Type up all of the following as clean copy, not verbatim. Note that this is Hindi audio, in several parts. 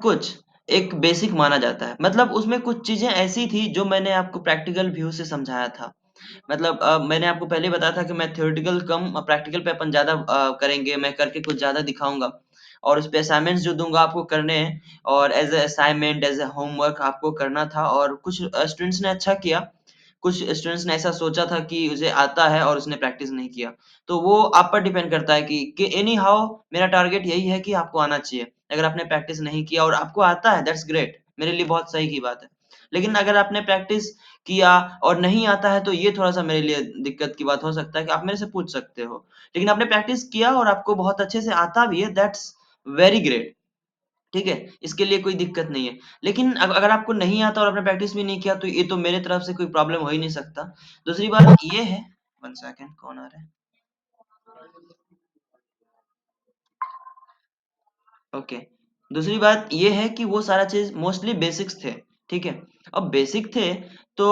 कुछ एक बेसिक माना जाता है। मतलब उसमें कुछ चीज़ें ऐसी थी जो मैंने आपको प्रैक्टिकल व्यू से समझाया था। मतलब मैंने आपको पहले ही बताया था कि मैं थ्योरेटिकल कम प्रैक्टिकल पे अपन ज़्यादा करेंगे, मैं करके कुछ ज़्यादा दिखाऊँगा और उसपे असाइनमेंट्स जो दूँगा आपको करने हैं और as a assignment, as a homework आपको करना था और कुछ स्टूडेंट्स ने अच्छा किया, कुछ स्टूडेंट्स ने ऐसा सोचा था कि उसे आता है और उसने प्रैक्टिस नहीं किया। तो वो आप पर डिपेंड करता है कि एनी हाउ मेरा टारगेट यही है कि आपको आना चाहिए। अगर आपने प्रैक्टिस नहीं किया और आपको आता है दैट्स ग्रेट, मेरे लिए बहुत सही की बात है। लेकिन अगर आपने प्रैक्टिस किया और नहीं आता है तो ये थोड़ा-सा मेरे लिए दिक्कत की बात हो सकता है कि आप मेरे से पूछ सकते हो। लेकिन आपने प्रैक्टिस किया और आपको बहुत अच्छे से आता भी है दैट्स वेरी ग्रेट, ठीक है? इसके लिए कोई दिक्कत नहीं है। लेकिन अगर आपको नहीं आता और आपने प्रैक्टिस भी नहीं किया तो ये तो मेरे तरफ से कोई प्रॉब्लम हो ही नहीं सकता। दूसरी बात ये है 1 सेकंड कौन आ रहा है? ओके। दूसरी बात ये है कि वो सारा चीज़ मोस्टली बेसिक्स थे, ठीक है? अब बेसिक थे तो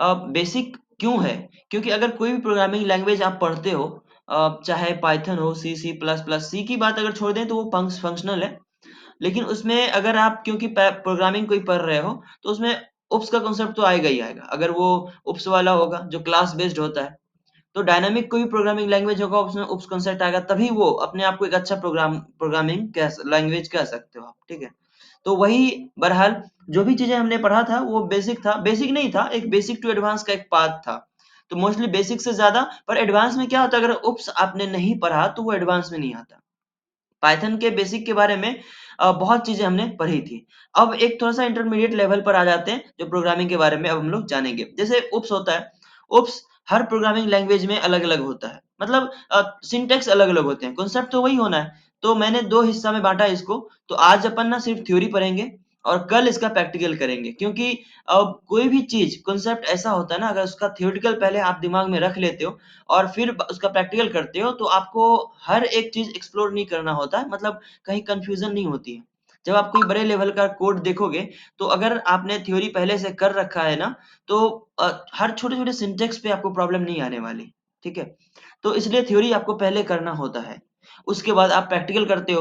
बेसिक क्यों है? क्योंकि अगर कोई भी प्रोग्रामिंग लैंग्वेज आप पढ़ते हो चाहे पाइथन हो, सी, सी प्लस प्लस, सी की बात अगर छोड़ दें तो वो फंक्शनल है। लेकिन उसमें अगर आप क्योंकि प्रोग्रामिंग कोई पढ़ रहे हो, तो उसमें उप्स का कॉन्सेप्ट तो आएगा ही आएगा। अगर वो उप्स वाला होगा जो क्लास बेस्ड होता है, तो डायनामिक कोई प्रोग्रामिंग लैंग्वेज होगा उसमें उप्स कॉन्सेप्ट आएगा तभी वो अपने आप को एक अच्छा प्रोग्रामिंग लैंग्वेज कह सकते हो आप, ठीक है? तो वही बहरहाल जो भी चीज़ें हमने पढ़ा था वो बेसिक था, बेसिक नहीं था, एक बेसिक टू एडवांस का एक पाथ था। तो मोस्टली बेसिक से ज़्यादा पर एडवांस में क्या होता है अगर उप्स आपने नहीं पढ़ा तो वो एडवांस में नहीं आता। पाइथन के बेसिक के बारे में बहुत चीज़ें हमने पढ़ी थी। अब एक थोड़ा-सा इंटरमीडिएट लेवल पर आ जाते हैं, जो प्रोग्रामिंग के बारे में अब हम लोग जानेंगे। जैसे उप्स होता है, उप्स हर प्रोग्रामिंग लैंग्वेज में अलग-अलग होता है। मतलब सिंटैक्स अलग-अलग होते हैं, कांसेप्ट तो वही होना है। तो मैंने 2 हिस्सा में बाँटा इसको, तो आज अपन ना सिर्फ़ थ्योरी पढ़ेंगे और कल इसका प्रैक्टिकल करेंगे। क्योंकि कोई भी चीज़ कांसेप्ट ऐसा होता है ना, अगर उसका थ्योरेटिकल पहले आप दिमाग में रख लेते हो और फिर उसका प्रैक्टिकल करते हो तो आपको हर एक चीज़ एक्सप्लोर नहीं करना होता है मतलब कहीं कन्फ्यूज़न नहीं होती है। जब आप कोई बड़े लेवल का कोड देखोगे तो अगर आपने थ्योरी पहले से कर रखा है ना तो हर छोटे-छोटे सिंटैक्स पे आपको प्रॉब्लम नहीं आने वाली, ठीक है? तो इसलिए थ्योरी आपको पहले करना होता है। उसके बाद आप प्रैक्टिकल करते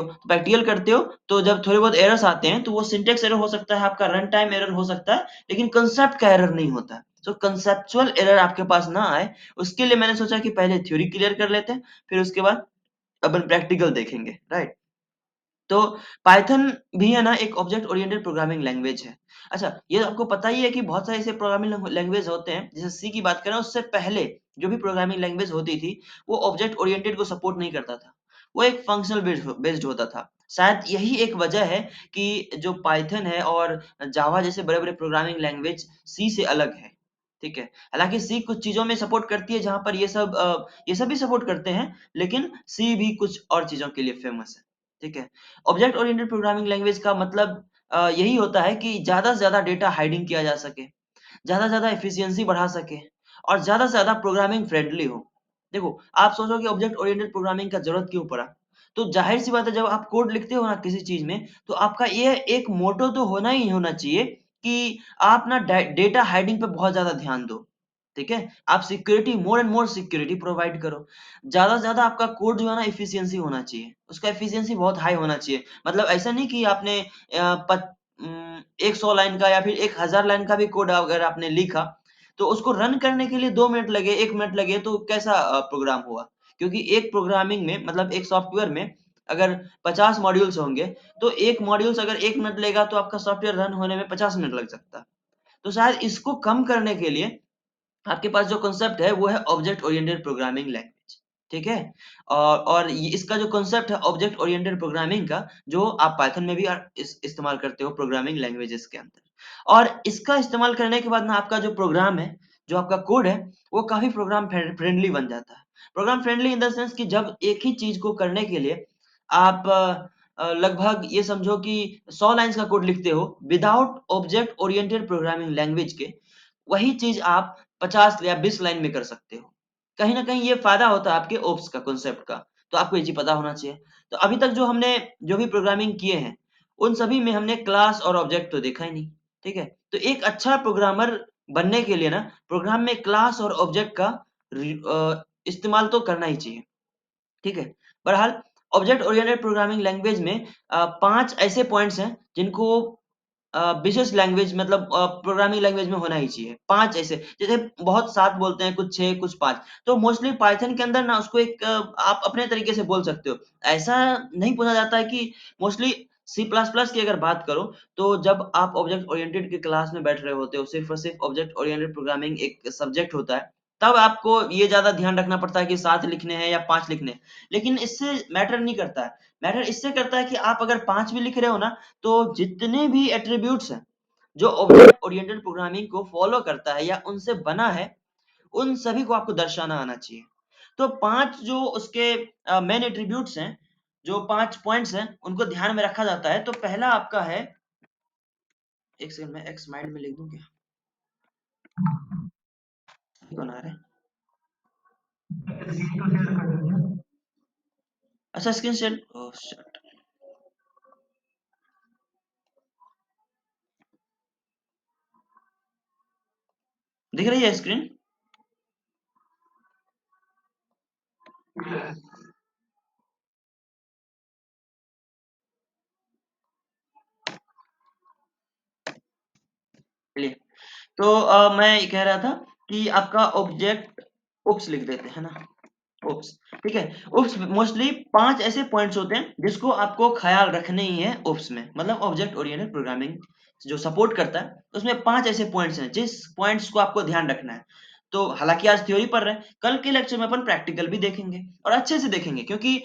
हो तो जब थोड़े बहुत एरर्स आते हैं तो वो सिंटैक्स एरर हो सकता है, आपका रन टाइम एरर हो सकता है, लेकिन कांसेप्ट का एरर नहीं होता है। सो कांसेप्चुअल एरर आपके पास ना आए उसके लिए मैंने सोचा कि पहले थ्योरी क्लियर कर लेते हैं, फिर उसके बाद अपन प्रैक्टिकल देखेंगे, राइट? तो पाइथन भी है ना एक ऑब्जेक्ट ओरिएंटेड प्रोग्रामिंग लैंग्वेज है। अच्छा, ये आपको पता ही है कि बहुत सारे ऐसे प्रोग्रामिंग लैंग्वेज होते हैं, जैसे सी की बात करें उससे पहले जो भी प्रोग्रामिंग लैंग्वेज होती थी, वो ऑब्जेक्ट ओरिएंटेड को सपोर्ट नहीं करता था। वो एक फंक्शनल बेस्ड होता था। शायद यही एक वजह है कि जो पाइथन है और जावा जैसे बड़े-बड़े प्रोग्रामिंग लैंग्वेज सी से अलग है, ठीक है? हालाँकि सी कुछ चीज़ों में सपोर्ट करती है जहाँ पर ये सब भी सपोर्ट करते हैं, लेकिन सी भी कुछ और चीज़ों के लिए फेमस है, ठीक है? ऑब्जेक्ट ओरिएंटेड प्रोग्रामिंग लैंग्वेज का मतलब यही होता है कि ज़्यादा से ज़्यादा डेटा हाइडिंग किया जा सके, ज़्यादा से ज़्यादा एफिशिएंसी बढ़ा सके और ज़्यादा से ज़्यादा प्रोग्रामिंग फ्रेंडली हो। देखो, आप सोचो कि ऑब्जेक्ट ओरिएंटेड प्रोग्रामिंग का ज़रूरत क्यों पड़ा? तो ज़ाहिर-सी बात है जब आप कोड लिखते हो ना किसी चीज़ में, तो आपका ये एक मोटो तो होना ही होना चाहिए कि आप ना डेटा हाइडिंग पे बहुत ज़्यादा ध्यान दो, ठीक है? आप security more and more security provide करो। ज़्यादा से ज़्यादा आपका कोड जो है ना एफिशिएंसी होना चाहिए, उसका एफिशिएंसी बहुत हाई होना चाहिए। मतलब ऐसा नहीं कि आपने 100 लाइन का या फिर 1000 लाइन का भी कोड अगर आपने लिखा, तो उसको रन करने के लिए 2 मिनट लगे, 1 मिनट लगे तो कैसा प्रोग्राम हुआ? क्योंकि एक प्रोग्रामिंग में मतलब एक सॉफ्टवेयर में अगर 50 मॉड्यूल्स होंगे, तो एक मॉड्यूल्स अगर 1 मिनट लेगा तो आपका सॉफ्टवेयर रन होने में 50 मिनट लग सकता है। तो शायद इसको कम करने के लिए आपके पास जो कांसेप्ट है वो है ऑब्जेक्ट ओरिएंटेड प्रोग्रामिंग लैंग्वेज, ठीक है? और ये इसका जो कांसेप्ट है ऑब्जेक्ट ओरिएंटेड प्रोग्रामिंग का जो आप पाइथन में भी इस्तेमाल करते हो प्रोग्रामिंग लैंग्वेजेस के अंदर। और इसका इस्तेमाल करने के बाद ना आपका जो प्रोग्राम है, जो आपका कोड है, वो काफ़ी प्रोग्राम फ्रेंडली बन जाता है। Program friendly in the sense कि जब एक ही चीज़ को करने के लिए आप लगभग ये समझो कि 100 लाइन्स का कोड लिखते हो without object oriented programming language के, वही चीज़ आप 50 या 20 लाइन में कर सकते हो। कहीं न कहीं ये फ़ायदा होता है आपके ओप्स का, कॉन्सेप्ट का, तो आपको ये चीज़ पता होना चाहिए। तो अभी तक जो हमने जो भी प्रोग्रामिंग किए हैं, उन सभी में हमने क्लास और ऑब्जेक्ट तो देखा ही नहीं, ठीक है? तो एक अच्छा प्रोग्रामर बनने के लिए ना, प्रोग्राम में क्लास और ऑब्जेक्ट का इस्तेमाल तो करना ही चाहिए। ठीक है? बहरहाल ऑब्जेक्ट ओरिएंटेड प्रोग्रामिंग लैंग्वेज में 5 ऐसे पॉइंट्स हैं जिनको बिज़नेस लैंग्वेज मतलब प्रोग्रामिंग लैंग्वेज में होना ही चाहिए। 5 ऐसे, जैसे बहुत 7 बोलते हैं, कुछ 6, कुछ 5। तो मोस्टली पाइथन के अंदर ना उसको एक आप अपने तरीके से बोल सकते हो। ऐसा नहीं बोला जाता है कि मोस्टली सी प्लस प्लस की अगर बात करो, तो जब आप ऑब्जेक्ट ओरिएंटेड की क्लास में बैठ रहे होते हो, सिर्फ़ और सिर्फ़ ऑब्जेक्ट ओरिएंटेड प्रोग्रामिंग एक सब्जेक्ट होता है, तब आपको ये ज़्यादा ध्यान रखना पड़ता है कि 7 लिखने हैं या 5 लिखने हैं। लेकिन इससे मैटर नहीं करता है। मैटर इससे करता है कि आप अगर 5 भी लिख रहे हो ना, तो जितने भी एट्रिब्यूट्स हैं, जो ऑब्जेक्ट ओरिएंटेड प्रोग्रामिंग को फॉलो करता है या उनसे बना है, उन सभी को आपको दर्शाना आना चाहिए। तो 5 जो उसके मेन एट्रिब्यूट्स हैं, जो 5 पॉइंट्स हैं, उनको ध्यान में रखा जाता है। तो पहला आपका है, एक सेकंड मैं एक्स माइंड में लिख दूं क्या? कौन आ रहा है? अच्छा, स्क्रीन शेयर, ओह शिट! दिख रही है स्क्रीन? चलिए। तो मैं ये कह रहा था कि आपका ऑब्जेक्ट उप्स लिख देते हैं ना, उप्स, ठीक है। उप्स मोस्टली 5 ऐसे पॉइंट्स होते हैं जिसको आपको ख्याल रखने ही है उप्स में, मतलब ऑब्जेक्ट ओरिएंटेड प्रोग्रामिंग जो सपोर्ट करता है, उसमें 5 ऐसे पॉइंट्स हैं जिस पॉइंट्स को आपको ध्यान रखना है। तो हालांकि आज थ्योरी पढ़ रहे हैं, कल के लेक्चर में अपन प्रैक्टिकल भी देखेंगे और अच्छे से देखेंगे, क्योंकि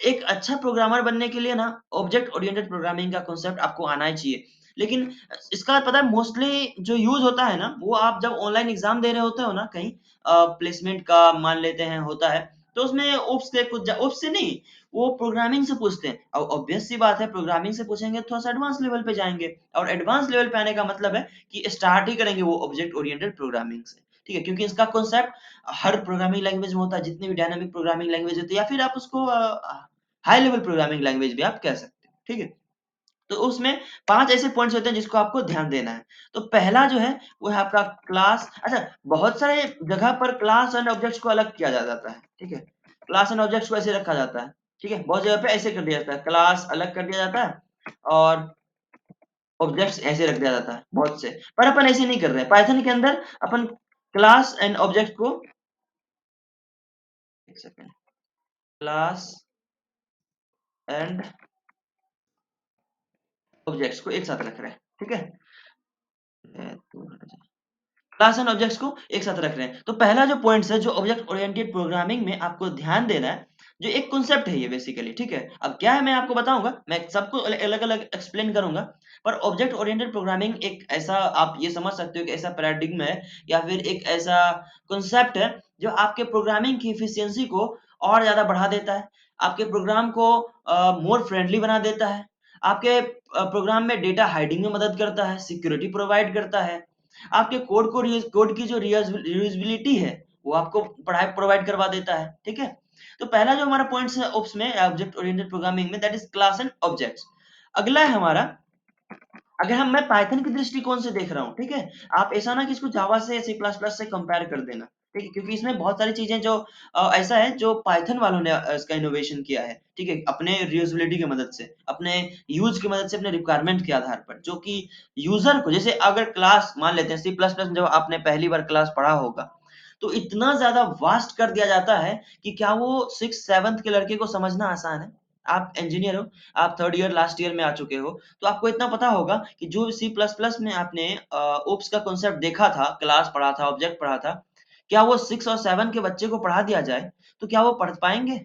एक अच्छा प्रोग्रामर बनने के लिए ना ऑब्जेक्ट ओरिएंटेड प्रोग्रामिंग का कॉन्सेप्ट आपको आना ही चाहिए। लेकिन इसका पता है मोस्टली जो यूज होता है ना, वो आप जब ऑनलाइन एग्जाम दे रहे होते हो ना कहीं, प्लेसमेंट का मान लेते हैं होता है, तो उसमें उप्स के कुछ उप्स से नहीं, वो प्रोग्रामिंग से पूछते हैं। अब ऑब्वियस सी बात है, प्रोग्रामिंग से पूछेंगे थोड़ा सा एडवांस लेवल पे जाएंगे, और एडवांस लेवल पे आने का मतलब है कि स्टार्ट ही करेंगे वो ऑब्जेक्ट ओरिएंटेड प्रोग्रामिंग से, ठीक है। क्योंकि इसका कॉन्सेप्ट हर प्रोग्रामिंग लैंग्वेज में होता है, जितनी भी डायनामिक प्रोग्रामिंग लैंग्वेज होती है, या फिर आप उसको हाई लेवल प्रोग्रामिंग लैंग्वेज भी आप कह सकते हो, ठीक है। तो उसमें 5 ऐसे पॉइंट्स होते हैं जिसको आपको ध्यान देना है। तो पहला जो है वो है आपका क्लास। अच्छा, बहुत सारे जगह पर क्लास एंड ऑब्जेक्ट्स को अलग किया जा जाता है, ठीक है। क्लास एंड ऑब्जेक्ट्स को ऐसे रखा जाता है, ठीक है। बहुत जगह पे ऐसे कर दिया जाता है, क्लास अलग कर दिया जाता है और ऑब्जेक्ट्स ऐसे रख दिया जाता है बहुत से। पर अपन ऐसे नहीं कर रहे हैं। पाइथन के अंदर अपन क्लास एंड ऑब्जेक्ट को, एक सेकंड, क्लास एंड ऑब्जेक्ट्स को एक साथ रख रहे हैं, ठीक है। क्लास एंड ऑब्जेक्ट्स को एक साथ रख रहे हैं। तो पहला जो पॉइंट्स है, जो ऑब्जेक्ट ओरिएंटेड प्रोग्रामिंग में आपको ध्यान देना है, जो एक कॉन्सेप्ट है ये बेसिकली, ठीक है। अब क्या है मैं आपको बताऊंगा, मैं सबको अलग अलग एक्सप्लेन करूंगा। पर ऑब्जेक्ट ओरिएंटेड प्रोग्रामिंग एक ऐसा, आप ये समझ सकते हो कि ऐसा पैराडिग्म है, या फिर एक ऐसा कॉन्सेप्ट है जो आपके प्रोग्रामिंग की एफिशिएंसी को और ज्यादा बढ़ा देता है, आपके प्रोग्राम को मोर फ्रेंडली बना देता है, आपके प्रोग्राम में डेटा हाइडिंग में मदद करता है, सिक्योरिटी प्रोवाइड करता है, आपके कोड की जो रीयूजेबिलिटी है, वो आपको पढ़ाई प्रोवाइड करवा देता है, ठीक है। तो पहला जो हमारा पॉइंट्स है ओप्स में, ऑब्जेक्ट ओरिएंटेड प्रोग्रामिंग में, that is class and objects. अगला है हमारा, अगर हम मैं पाइथन के दृष्टिकोण से देख रहा हूँ, ठीक है। आप ऐसा ना कि इसको जावा से सी प्लस प्लस से कंपेयर कर देना, ठीक है, क्योंकि इसमें बहुत सारी चीजें जो ऐसा है जो पाइथन वालों ने इसका इनोवेशन किया है, ठीक है, अपने रीयूजेबिलिटी की मदद से, अपने यूज की मदद से, अपने रिक्वायरमेंट के आधार पर, जो कि यूजर को, जैसे अगर क्लास मान लेते हैं सी प्लस प्लस, जब आपने पहली बार क्लास पढ़ा होगा, तो इतना ज्यादा वास्ट कर दिया जाता है कि क्या वो 6th 7th के लड़के को समझना आसान है? आप इंजीनियर हो, आप 3rd ईयर लास्ट ईयर में आ चुके हो, तो आपको इतना पता होगा कि जो सी प्लस प्लस में आपने ओप्स का कॉन्सेप्ट देखा था, क्लास पढ़ा था, ऑब्जेक्ट पढ़ा था, क्या वो 6 और 7 के बच्चे को पढ़ा दिया जाए तो क्या वो पढ़ पाएंगे?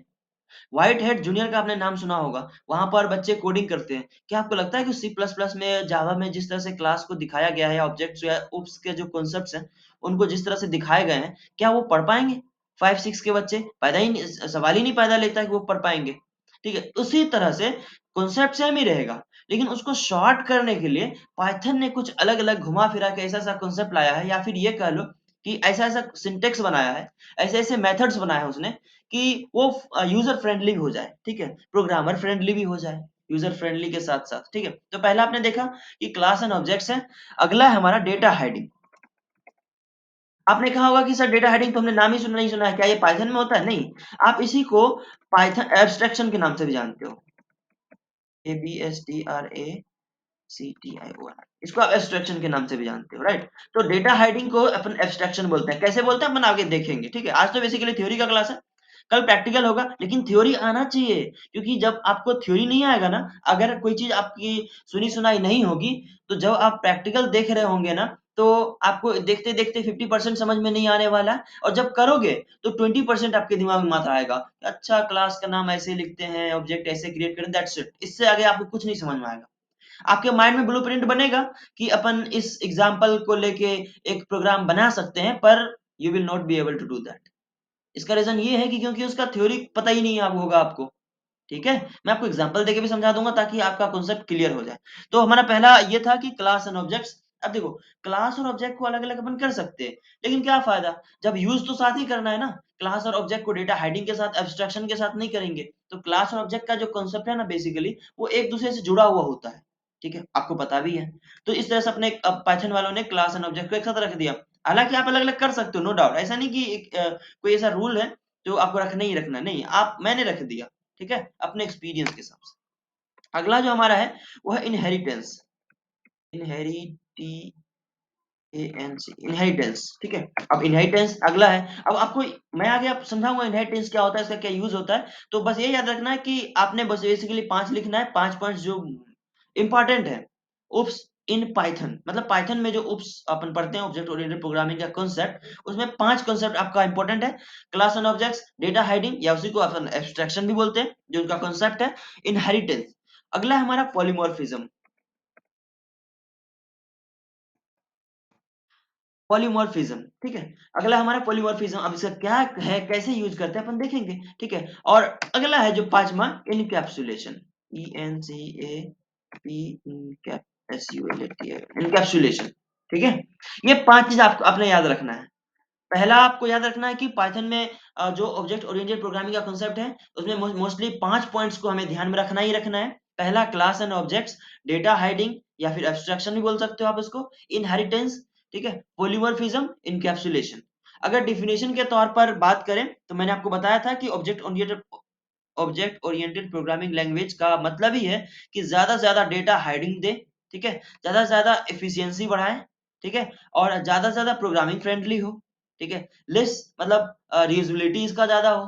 व्हाइट हेड जूनियर का आपने नाम सुना होगा, वहां पर बच्चे कोडिंग करते हैं। क्या आपको लगता है कि सी प्लस प्लस में, जावा में जिस तरह से क्लास को दिखाया गया है, ऑब्जेक्ट्स या ओप्स के जो कॉन्सेप्ट्स हैं, उनको जिस तरह से दिखाए गए हैं, क्या वो पढ़ पाएंगे? 5 6 के बच्चे पैदा ही नहीं, सवाल ही नहीं पैदा लेता है कि वो पढ़ पाएंगे, ठीक है। उसी तरह से कॉन्सेप्ट सेम ही रहेगा, लेकिन उसको शॉर्ट करने के लिए पाइथन ने कुछ अलग अलग घुमा फिरा के ऐसा ऐसा कॉन्सेप्ट लाया है, या फिर ये कह लो कि ऐसा ऐसा सिंटेक्स बनाया है, ऐसे ऐसे मेथड्स बनाए हैं उसने, कि वो यूजर फ्रेंडली भी हो जाए, ठीक है, प्रोग्रामर फ्रेंडली भी हो जाए, यूजर फ्रेंडली के साथ साथ, ठीक है। तो पहला आपने देखा कि क्लास एंड ऑब्जेक्ट्स है। अगला है हमारा डेटा हाइडिंग। आपने कहा होगा कि सर डेटा हाइडिंग तो हमने नाम ही सुना नहीं सुना है, क्या ये पाइथन में होता है? नहीं, आप इसी को पाइथन एब्स्ट्रैक्शन के नाम से भी जानते हो, ABSTRACTION, इसको आप एब्स्ट्रैक्शन के नाम से भी जानते हो, राइट। तो डेटा हाइडिंग को अपन एब्स्ट्रैक्शन बोलते हैं। कैसे बोलते हैं अपन आगे देखेंगे, ठीक है। आज तो बेसिकली थ्योरी का क्लास है, कल प्रैक्टिकल होगा, लेकिन थ्योरी आना चाहिए, क्योंकि जब आपको थ्योरी नहीं आएगा ना, अगर कोई चीज आपकी सुनी सुनाई नहीं होगी, तो जब आप प्रैक्टिकल देख रहे होंगे ना, तो आपको देखते देखते 50% समझ में नहीं आने वाला है, और जब करोगे तो 20% आपके दिमाग में मात्र आएगा। अच्छा, क्लास का नाम ऐसे लिखते हैं, ऑब्जेक्ट ऐसे क्रिएट करें, दैट्स इट। इससे आगे आपको कुछ नहीं समझ में आएगा। आपके माइंड में ब्लूप्रिंट बनेगा कि अपन इस एग्जाम्पल को लेके एक प्रोग्राम बना सकते हैं, पर you will not be able to do that. इसका रीजन ये है कि क्योंकि उसका थ्योरी पता ही नहीं होगा आपको, ठीक है। मैं आपको एग्जांपल देके भी समझा दूंगा ताकि आपका कॉन्सेप्ट क्लियर हो जाए। तो हमारा पहला ये था कि क्लास एंड ऑब्जेक्ट्स। अब देखो, क्लास और ऑब्जेक्ट को अलग अलग अपन कर सकते हैं, लेकिन क्या फायदा जब यूज तो साथ ही करना है ना। क्लास और ऑब्जेक्ट को डेटा हाइडिंग के साथ, एब्स्ट्रैक्शन के साथ नहीं करेंगे। तो क्लास और ऑब्जेक्ट का जो कॉन्सेप्ट है ना, बेसिकली वो एक दूसरे से जुड़ा हुआ होता है, ठीक है, आपको पता भी है। तो इस तरह से अपने पाइथन वालों ने क्लास एंड ऑब्जेक्ट को एक साथ रख दिया। हालांकि आप अलग अलग कर सकते हो, नो डाउट, ऐसा नहीं कि कोई ऐसा रूल है जो आपको रखना ही रखना, नहीं, आप, मैंने रख दिया, ठीक है, अपने एक्सपीरियंस के हिसाब से। अगला जो हमारा है वो है इनहेरिटेंस, इनहेरिटेंस, ठीक है। अब इनहेरिटेंस अगला है। अब आपको मैं आगे आप समझाऊंगा इनहेरिटेंस क्या होता है, इसका क्या यूज होता है। तो बस ये याद रखना है कि आपने बस बेसिकली 5 लिखना है, 5 पॉइंट्स जो इंपॉर्टेंट है। उप्स इन पाइथन, मतलब पाइथन में जो उप्स अपन पढ़ते हैं, ऑब्जेक्ट ओरिएंटेड प्रोग्रामिंग का कॉन्सेप्ट, उसमें 5 कॉन्सेप्ट आपका इंपॉर्टेंट है। Class and objects, data hiding या उसी को अपन एब्स्ट्रैक्शन भी बोलते हैं, जो उनका कॉन्सेप्ट है, इनहेरिटेंस। अगला है हमारा पॉलीमॉर्फिज्म। पॉलीमॉर्फिज्म, ठीक है। अगला हमारा पॉलीमॉर्फिज्म। अब इसका क्या है, कैसे यूज करते हैं अपन देखेंगे, ठीक है। और अगला है जो पांचवा, इनकैप्सुलेशन, इनकैप्सुलेशन, ठीक है। ये 5 चीज आपको अपने याद रखना है। पहला आपको याद रखना है कि पाइथन में जो ऑब्जेक्ट ओरिएंटेड प्रोग्रामिंग का कांसेप्ट है, उसमें मोस्टली 5 पॉइंट्स को हमें ध्यान में रखना ही रखना है। पहला, class and objects, data hiding या फिर एब्स्ट्रैक्शन भी बोल सकते हो आप इसको, इनहेरिटेंस, ठीक है, पॉलीमॉर्फिज्म, इनकैप्सुलेशन। अगर डिफिनेशन के तौर पर बात करें, तो मैंने आपको बताया था कि ऑब्जेक्ट ओरिएंटेड प्रोग्रामिंग लैंग्वेज का मतलब ही है कि ज्यादा से ज्यादा डेटा हाइडिंग दे, ठीक है, ज्यादा से ज्यादा एफिशिएंसी बढ़ाए, ठीक है, और ज्यादा से ज्यादा प्रोग्रामिंग फ्रेंडली हो, ठीक है, लेस मतलब रीयूजेबिलिटी इसका ज्यादा हो,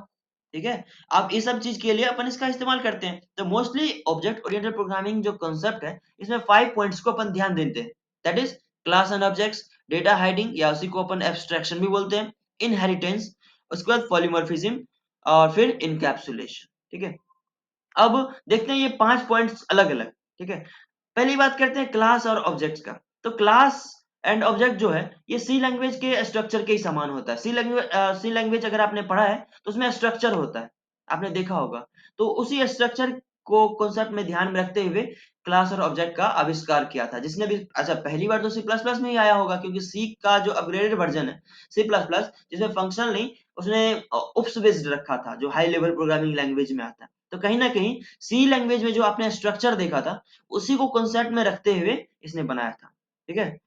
ठीक है। अब ये सब चीज के लिए अपन इसका इस्तेमाल करते हैं। तो मोस्टली ऑब्जेक्ट ओरिएंटेड प्रोग्रामिंग जो कॉन्सेप्ट है, इसमें 5 पॉइंट्स को अपन ध्यान देते हैं। That is class and objects, data hiding या उसी को अपन एब्स्ट्रैक्शन भी बोलते हैं, इनहेरिटेंस, उसके बाद पॉलीमॉर्फिज्म, और फिर इनकैप्सुलेशन, ठीक है। अब देखते हैं ये 5 पॉइंट्स अलग अलग, ठीक है। पहली बात करते हैं क्लास और ऑब्जेक्ट्स का। तो क्लास एंड ऑब्जेक्ट जो है, ये सी लैंग्वेज के स्ट्रक्चर के ही समान होता है। सी लैंग्वेज अगर आपने पढ़ा है तो उसमें स्ट्रक्चर होता है, आपने देखा होगा। तो उसी स्ट्रक्चर को कॉन्सेप्ट में ध्यान में रखते हुए क्लास और ऑब्जेक्ट का आविष्कार किया था, जिसने भी, अच्छा, पहली बार तो सी प्लस प्लस में ही आया होगा, क्योंकि सी का जो अपग्रेडेड वर्जन है, सी प्लस प्लस, जिसमें फंक्शनल नहीं, उसने उप्स बेस्ड रखा था, जो हाई लेवल प्रोग्रामिंग लैंग्वेज में आता है। तो कहीं ना कहीं सी लैंग्वेज में जो आपने स्ट्रक्चर देखा था, उसी को कॉन्सेप्ट में रखते हुए इसने बनाया था, ठीक है।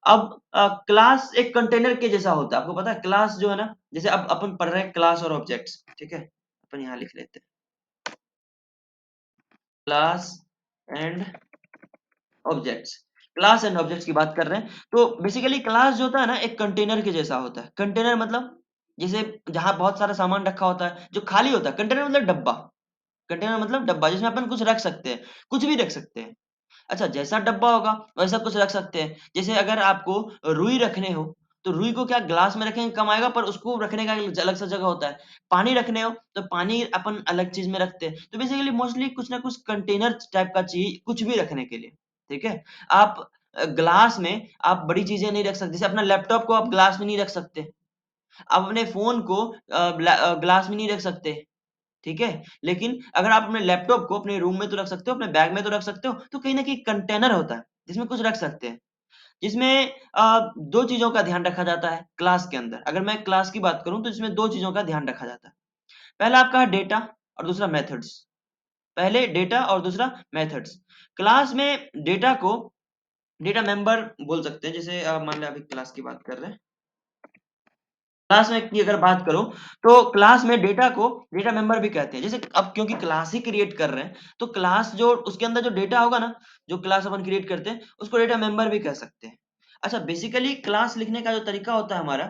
अब क्लास एक कंटेनर के जैसा होता है, आपको पता है क्लास जो है ना, जैसे अब अपन पढ़ रहे हैं क्लास और ऑब्जेक्ट्स, ठीक है, अपन यहाँ लिख लेते हैं class and objects. Class and objects की बात कर रहे हैं, तो बेसिकली क्लास जो होता है ना, एक कंटेनर के जैसा होता है। कंटेनर मतलब जैसे जहां बहुत सारा सामान रखा होता है, जो खाली होता है, कंटेनर मतलब डब्बा। कंटेनर मतलब डब्बा जिसमें अपन कुछ रख सकते हैं, कुछ भी रख सकते हैं। अच्छा, जैसा डब्बा होगा वैसा कुछ रख सकते हैं। जैसे अगर आपको रुई रखने हो, तो रुई को क्या ग्लास में रखेंगे कम आएगा, पर उसको रखने का एक अलग सा जगह होता है। पानी रखने हो तो पानी अपन अलग चीज में रखते हैं। तो बेसिकली मोस्टली कुछ ना कुछ कंटेनर टाइप का चाहिए कुछ भी रखने के लिए, ठीक है। आप ग्लास में आप बड़ी चीजें नहीं रख सकते, जैसे अपना लैपटॉप को आप ग्लास में नहीं रख सकते, आप अपने फोन को ग्लास में नहीं रख सकते, ठीक है। लेकिन अगर आप अपने लैपटॉप को अपने रूम में तो रख सकते हो, अपने बैग में तो रख सकते हो, तो कहीं ना कहीं कंटेनर होता है जिसमें कुछ रख सकते हैं। जिसमें दो चीजों का ध्यान रखा जाता है क्लास के अंदर। अगर मैं क्लास की बात करूं तो इसमें दो चीजों का ध्यान रखा जाता है। पहला आपका है डेटा, और दूसरा मेथड्स। पहले डेटा और दूसरा मेथड्स। क्लास में डेटा को डेटा मेंबर बोल सकते हैं, जैसे मान लिया अभी क्लास की बात कर रहे हैं, क्लास में की अगर बात करूं तो क्लास में डेटा को डेटा मेंबर भी कहते हैं। जैसे अब क्योंकि क्लास ही क्रिएट कर रहे हैं तो क्लास जो उसके अंदर जो डेटा होगा ना, जो क्लास अपन क्रिएट करते हैं उसको डेटा मेंबर भी कह सकते हैं। अच्छा, बेसिकली क्लास लिखने का जो तरीका होता है हमारा,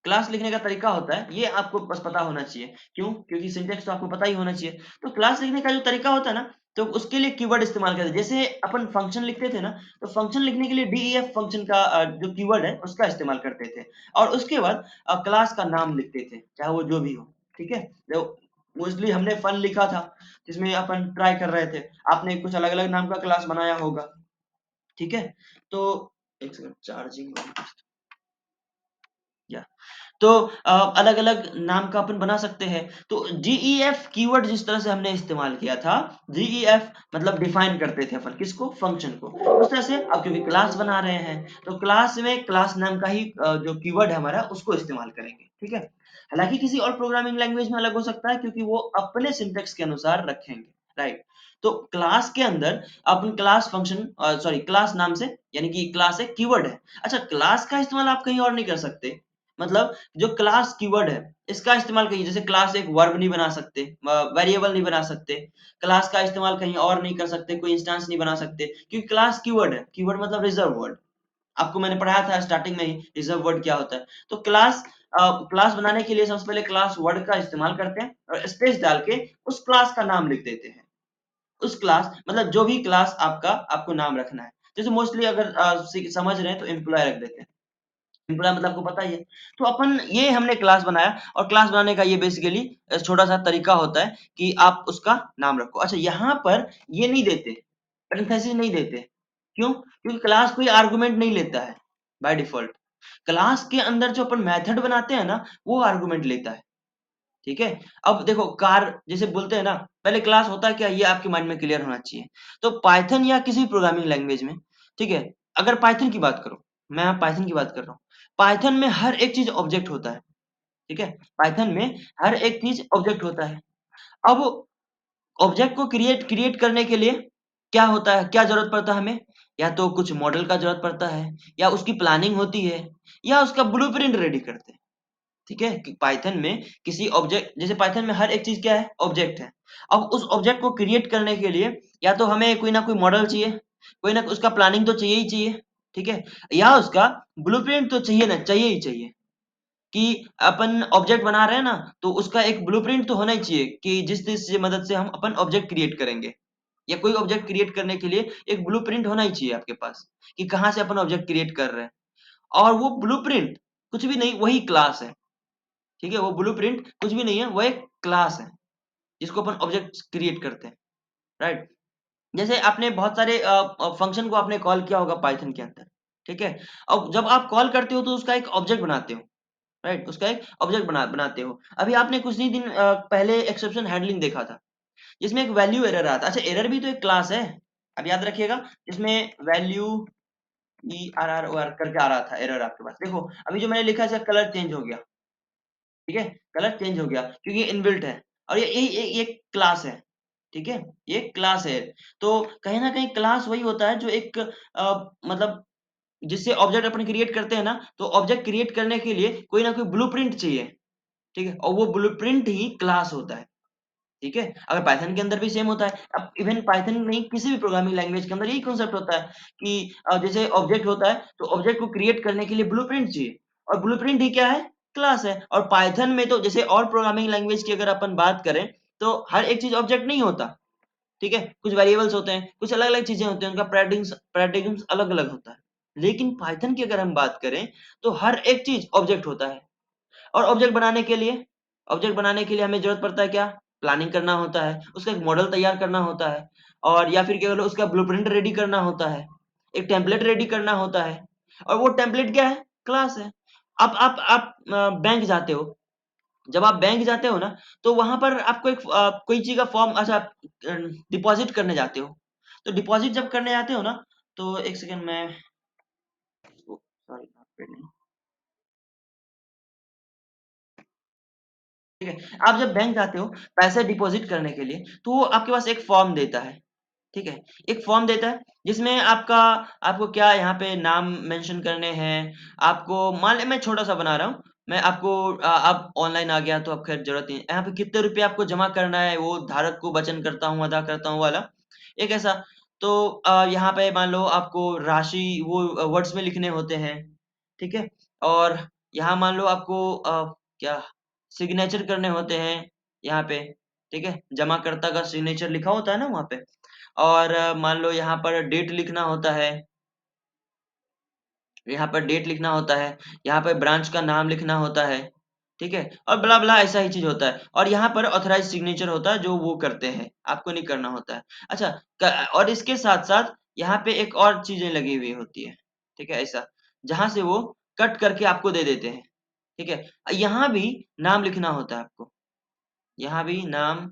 क्लास लिखने का तरीका होता है, ये आपको बस पता होना चाहिए। क्यों? क्योंकि सिंटेक्स तो आपको पता ही होना चाहिए। तो क्लास लिखने का जो तरीका होता है ना, तो उसके लिए कीवर्ड इस्तेमाल करते हैं। जैसे अपन फंक्शन लिखते थे ना, तो फंक्शन लिखने के लिए डीईएफ फंक्शन का जो कीवर्ड है उसका इस्तेमाल करते थे, और उसके बाद क्लास का नाम लिखते थे, चाहे वो जो भी हो। ठीक है, तो मोस्टली हमने फन लिखा था जिसमें अपन ट्राई कर रहे थे, आपने कुछ अलग अलग नाम का क्लास बनाया होगा। ठीक है, तो एक सेकंड, चार्जिंग या तो अलग-अलग नाम का अपन बना सकते हैं। तो डीईएफ कीवर्ड जिस तरह से हमने इस्तेमाल किया था, डीईएफ मतलब डिफाइन करते थे अपन किसको? फंक्शन को। उस तरह से अब क्योंकि क्लास बना रहे हैं, तो क्लास में क्लास नाम का ही जो कीवर्ड है हमारा उसको इस्तेमाल करेंगे। ठीक है? हालाँकि किसी और प्रोग्रामिंग लैंग्वेज में अलग हो सकता है क्योंकि वो अपने सिंटैक्स के अनुसार रखेंगे, राइट? तो क्लास के अंदर अपन क्लास फंक्शन सॉरी क्लास नाम से, यानी कि क्लास एक कीवर्ड है। अच्छा, क्लास का इस्तेमाल आप कहीं और नहीं कर सकते। मतलब जो क्लास कीवर्ड है इसका इस्तेमाल कहीं, जैसे क्लास एक वर्ब नहीं बना सकते, वेरिएबल नहीं बना सकते, क्लास का इस्तेमाल कहीं और नहीं कर सकते, कोई इंस्टेंस नहीं बना सकते, क्योंकि क्लास कीवर्ड है। कीवर्ड मतलब रिजर्व वर्ड। आपको मैंने पढ़ाया था स्टार्टिंग में ही रिजर्व वर्ड क्या होता है। तो क्लास बनाने के लिए सबसे पहले क्लास वर्ड का इस्तेमाल करते हैं और स्पेस डाल के उस क्लास का नाम लिख देते हैं। उस क्लास मतलब जो भी क्लास आपका आपको नाम रखना है। जैसे मोस्टली अगर समझ रहे हैं तो एम्प्लॉय रख देते हैं। सिंपल है, मतलब आपको पता ही है। तो अपन ये हमने क्लास बनाया, और क्लास बनाने का ये बेसिकली छोटा-सा तरीका होता है कि आप उसका नाम रखो। अच्छा, यहाँ पर ये नहीं देते, पैरेंथेसिस नहीं देते। क्यों? क्योंकि क्लास कोई आर्गुमेंट नहीं लेता है बाय डिफ़ॉल्ट। क्लास के अंदर जो अपन मेथड बनाते हैं ना, वो आर्गुमेंट लेता है। ठीक है? अब देखो कार जैसे बोलते हैं ना, पहले क्लास होता है क्या, ये आपके माइंड में क्लियर होना चाहिए। तो पाइथन या किसी भी प्रोग्रामिंग लैंग्वेज में, ठीक है? अगर पाइथन की बात करूँ, मैं यहाँ पाइथन की बात कर रहा हूँ। पाइथन में हर एक चीज़ ऑब्जेक्ट होता है, ठीक है? पाइथन में हर एक चीज़ ऑब्जेक्ट होता है। अब ऑब्जेक्ट को क्रिएट क्रिएट करने के लिए क्या होता है, क्या ज़रूरत पड़ता है हमें? या तो कुछ मॉडल का ज़रूरत पड़ता है, या उसकी प्लानिंग होती है, या उसका ब्लूप्रिंट रेडी करते हैं। ठीक है? कि पाइथन में किसी ऑब्जेक्ट, जैसे पाइथन में हर एक चीज़ क्या है? ऑब्जेक्ट है। अब उस ऑब्जेक्ट को क्रिएट करने के लिए या तो हमें कोई ना कोई मॉडल चाहिए, कोई ना उसका प्लानिंग तो चाहिए ही चाहिए, ठीक है? या उसका ब्लूप्रिंट तो चाहिए ना, चाहिए ही चाहिए। कि अपन ऑब्जेक्ट बना रहे हैं ना, तो उसका एक ब्लूप्रिंट तो होना ही चाहिए कि जिस चीज़ की मदद से हम अपन ऑब्जेक्ट क्रिएट करेंगे। या कोई ऑब्जेक्ट क्रिएट करने के लिए एक ब्लूप्रिंट होना ही चाहिए आपके पास, कि कहाँ से अपन ऑब्जेक्ट क्रिएट कर रहे हैं। और वो ब्लूप्रिंट कुछ भी नहीं, वही क्लास है। ठीक है? वो ब्लूप्रिंट कुछ भी नहीं है, वो एक क्लास है, जिसको अपन ऑब्जेक्ट क्रिएट करते हैं, राइट? जैसे आपने बहुत सारे फंक्शन को आपने कॉल किया होगा पाइथन के अंदर, ठीक है? अब जब आप कॉल करते हो तो उसका एक ऑब्जेक्ट बनाते हो, राइट? उसका एक ऑब्जेक्ट बनाते हो। अभी आपने कुछ ही दिन पहले एक्सेप्शन हैंडलिंग देखा था, जिसमें एक वैल्यू एरर आया था। अच्छा, एरर भी तो एक क्लास है, अब याद रखिएगा, जिसमें वैल्यू ERROR करके आ रहा था एरर आपके पास। देखो, अभी जो मैंने लिखा है इसका कलर चेंज हो गया। ठीक है? कलर चेंज हो गया क्योंकि ये इनबिल्ट है, और ये क्लास है, ठीक है? ये क्लास है। तो कहीं न कहीं क्लास वही होता है जो एक मतलब जिससे ऑब्जेक्ट अपन क्रिएट करते हैं ना, तो ऑब्जेक्ट क्रिएट करने के लिए कोई ना कोई ब्लूप्रिंट चाहिए, ठीक है? और वो ब्लूप्रिंट ही क्लास होता है। ठीक है? अगर पाइथन के अंदर भी सेम होता है। अब इवन पाइथन नहीं, किसी भी प्रोग्रामिंग लैंग्वेज के अंदर यही कांसेप्ट होता है कि जैसे ऑब्जेक्ट होता है, तो ऑब्जेक्ट को क्रिएट करने के लिए ब्लूप्रिंट चाहिए, और ब्लूप्रिंट ही क्या है? क्लास है। और पाइथन में तो जैसे और प्रोग्रामिंग लैंग्वेज की अगर अपन बात करें, तो हर एक चीज़ ऑब्जेक्ट नहीं होता, ठीक है? कुछ वेरिएबल्स होते हैं, कुछ अलग-अलग चीज़ें होती हैं, उनका पैराडिग्म्स अलग-अलग होता है। लेकिन पाइथन की अगर हम बात करें, तो हर एक चीज़ ऑब्जेक्ट होता है। और ऑब्जेक्ट बनाने के लिए हमें ज़रूरत पड़ता है क्या? प्लानिंग करना होता है, उसका एक मॉडल तैयार करना होता है, और या फिर केवल उसका ब्लूप्रिंट रेडी करना होता है, एक टेम्पलेट रेडी करना होता है, और वो टेम्पलेट क्या है? क्लास है। अब आप बैंक जाते हो, जब आप बैंक जाते हो ना, तो वहाँ पर आपको एक कोई चीज़ का फॉर्म, अच्छा, डिपॉज़िट करने जाते हो। तो डिपॉज़िट जब करने जाते हो ना, तो 1 सेकंड मैं ओ सॉरी, यहाँ पे नहीं, ठीक है? आप जब बैंक जाते हो पैसे डिपॉज़िट करने के लिए, तो वो आपके पास एक फॉर्म देता है। ठीक है? एक फॉर्म देता है जिसमें आपको क्या यहाँ पे नाम मेंशन करने हैं, आपको मान लें मैं छोटा-सा बना रहा हूँ, मैं आपको अब ऑनलाइन आ गया तो अब खैर ज़रूरत नहीं है। यहाँ पे कितने रुपए आपको जमा करना है, वो धारक को वचन करता हूँ, अदा करता हूँ वाला, एक ऐसा। तो यहाँ पे मान लो आपको राशि वो वर्ड्स में लिखने होते हैं, ठीक है? और यहाँ मान लो आपको क्या सिग्नेचर करने होते हैं यहाँ पे, ठीक है? जमाकर्ता का सिग्नेचर लिखा होता है ना वहाँ पे। और मान लो यहाँ पर डेट लिखना होता है, यहाँ पर डेट लिखना होता है, यहाँ पे ब्रांच का नाम लिखना होता है, ठीक है? और ब्ला ब्ला ऐसा ही चीज़ होता है और यहाँ पर ऑथराइज़ सिग्नेचर होता है जो वो करते हैं, आपको नहीं करना होता है। अच्छा क और इसके साथ-साथ यहाँ पे एक और चीज़ें लगी हुई होती है, ठीक है? ऐसा, जहाँ से वो कट करके आपको दे देते हैं, ठीक है? यहाँ भी नाम लिखना होता है आपको। यहाँ भी नाम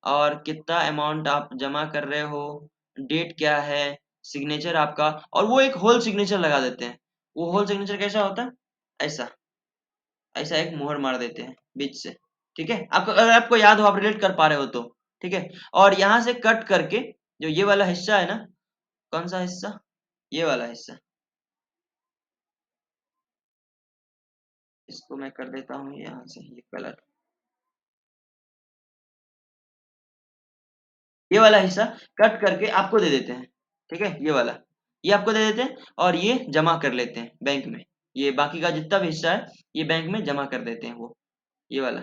और कितना अमाउंट आप जमा कर रहे हो, डेट क्या है, सिग्नेचर आपका और वो एक होल सिग्नेचर लगा देते हैं। वो होल सिग्नेचर कैसा होता है? ऐसा, ऐसा एक मुहर मार देते हैं बीच से, ठीक है? आपको अगर आपको याद हो आप रिलेट कर पा रहे हो तो, ठीक है? और यहाँ से कट करके जो ये वाला हिस्सा है ना, कौन सा हिस्सा? ये वाला हिस्सा, इसको मैं कर देता हूँ यहाँ से ये कलर। ये वाला हिस्सा कट करके आपको दे देते हैं, ठीक है? ये वाला, ये आपको दे देते हैं और ये जमा कर लेते हैं बैंक में। ये बाकी का जितना भी हिस्सा है, ये बैंक में जमा कर देते हैं वो, ये वाला,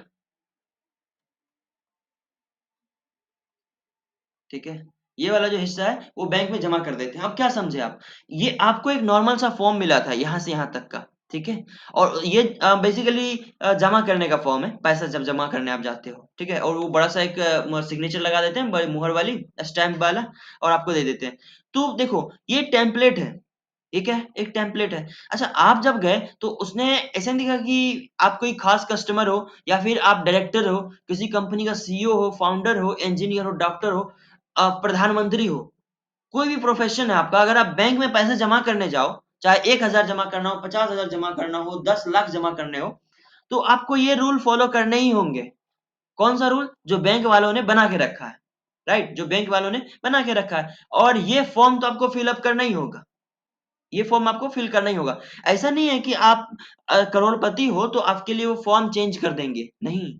ठीक है? ये वाला जो हिस्सा है, वो बैंक में जमा कर देते हैं। अब क्या समझे आप? ये आपको एक नॉर्मल सा फॉर्म मिला था यहाँ से यहाँ तक का, ठीक है? और ये बेसिकली जमा करने का फॉर्म है, पैसा जब जमा करने आप जाते हो, ठीक है? और वो बड़ा सा एक सिग्नेचर लगा देते हैं, बड़ी मुहर वाली, स्टैम्प वाला और आपको दे देते हैं। तो देखो, ये टेम्पलेट है। ये क्या है? एक टेम्पलेट है। अच्छा आप जब गए तो उसने ऐसा नहीं दिखा कि आप कोई खास कस्टमर हो या फिर आप डायरेक्टर हो, किसी कंपनी का सीईओ हो, फाउंडर हो, इंजीनियर हो, डॉक्टर हो, प्रधानमंत्री हो, कोई भी प्रोफेशन है आपका, अगर आप बैंक में पैसे जमा करने जाओ, चाहे 1,000 जमा करना हो, 50,000 जमा करना हो, 10 लाख जमा करने हो, तो आपको ये रूल फॉलो करने ही होंगे। कौन सा रूल? जो बैंक वालों ने बना के रखा है, राइट? जो बैंक वालों ने बना के रखा है और ये फॉर्म तो आपको फिल अप करना ही होगा। ये फॉर्म आपको फिल करना ही होगा। ऐसा नहीं है कि आप करोड़पति हो तो आपके लिए वो फॉर्म चेंज कर देंगे, नहीं।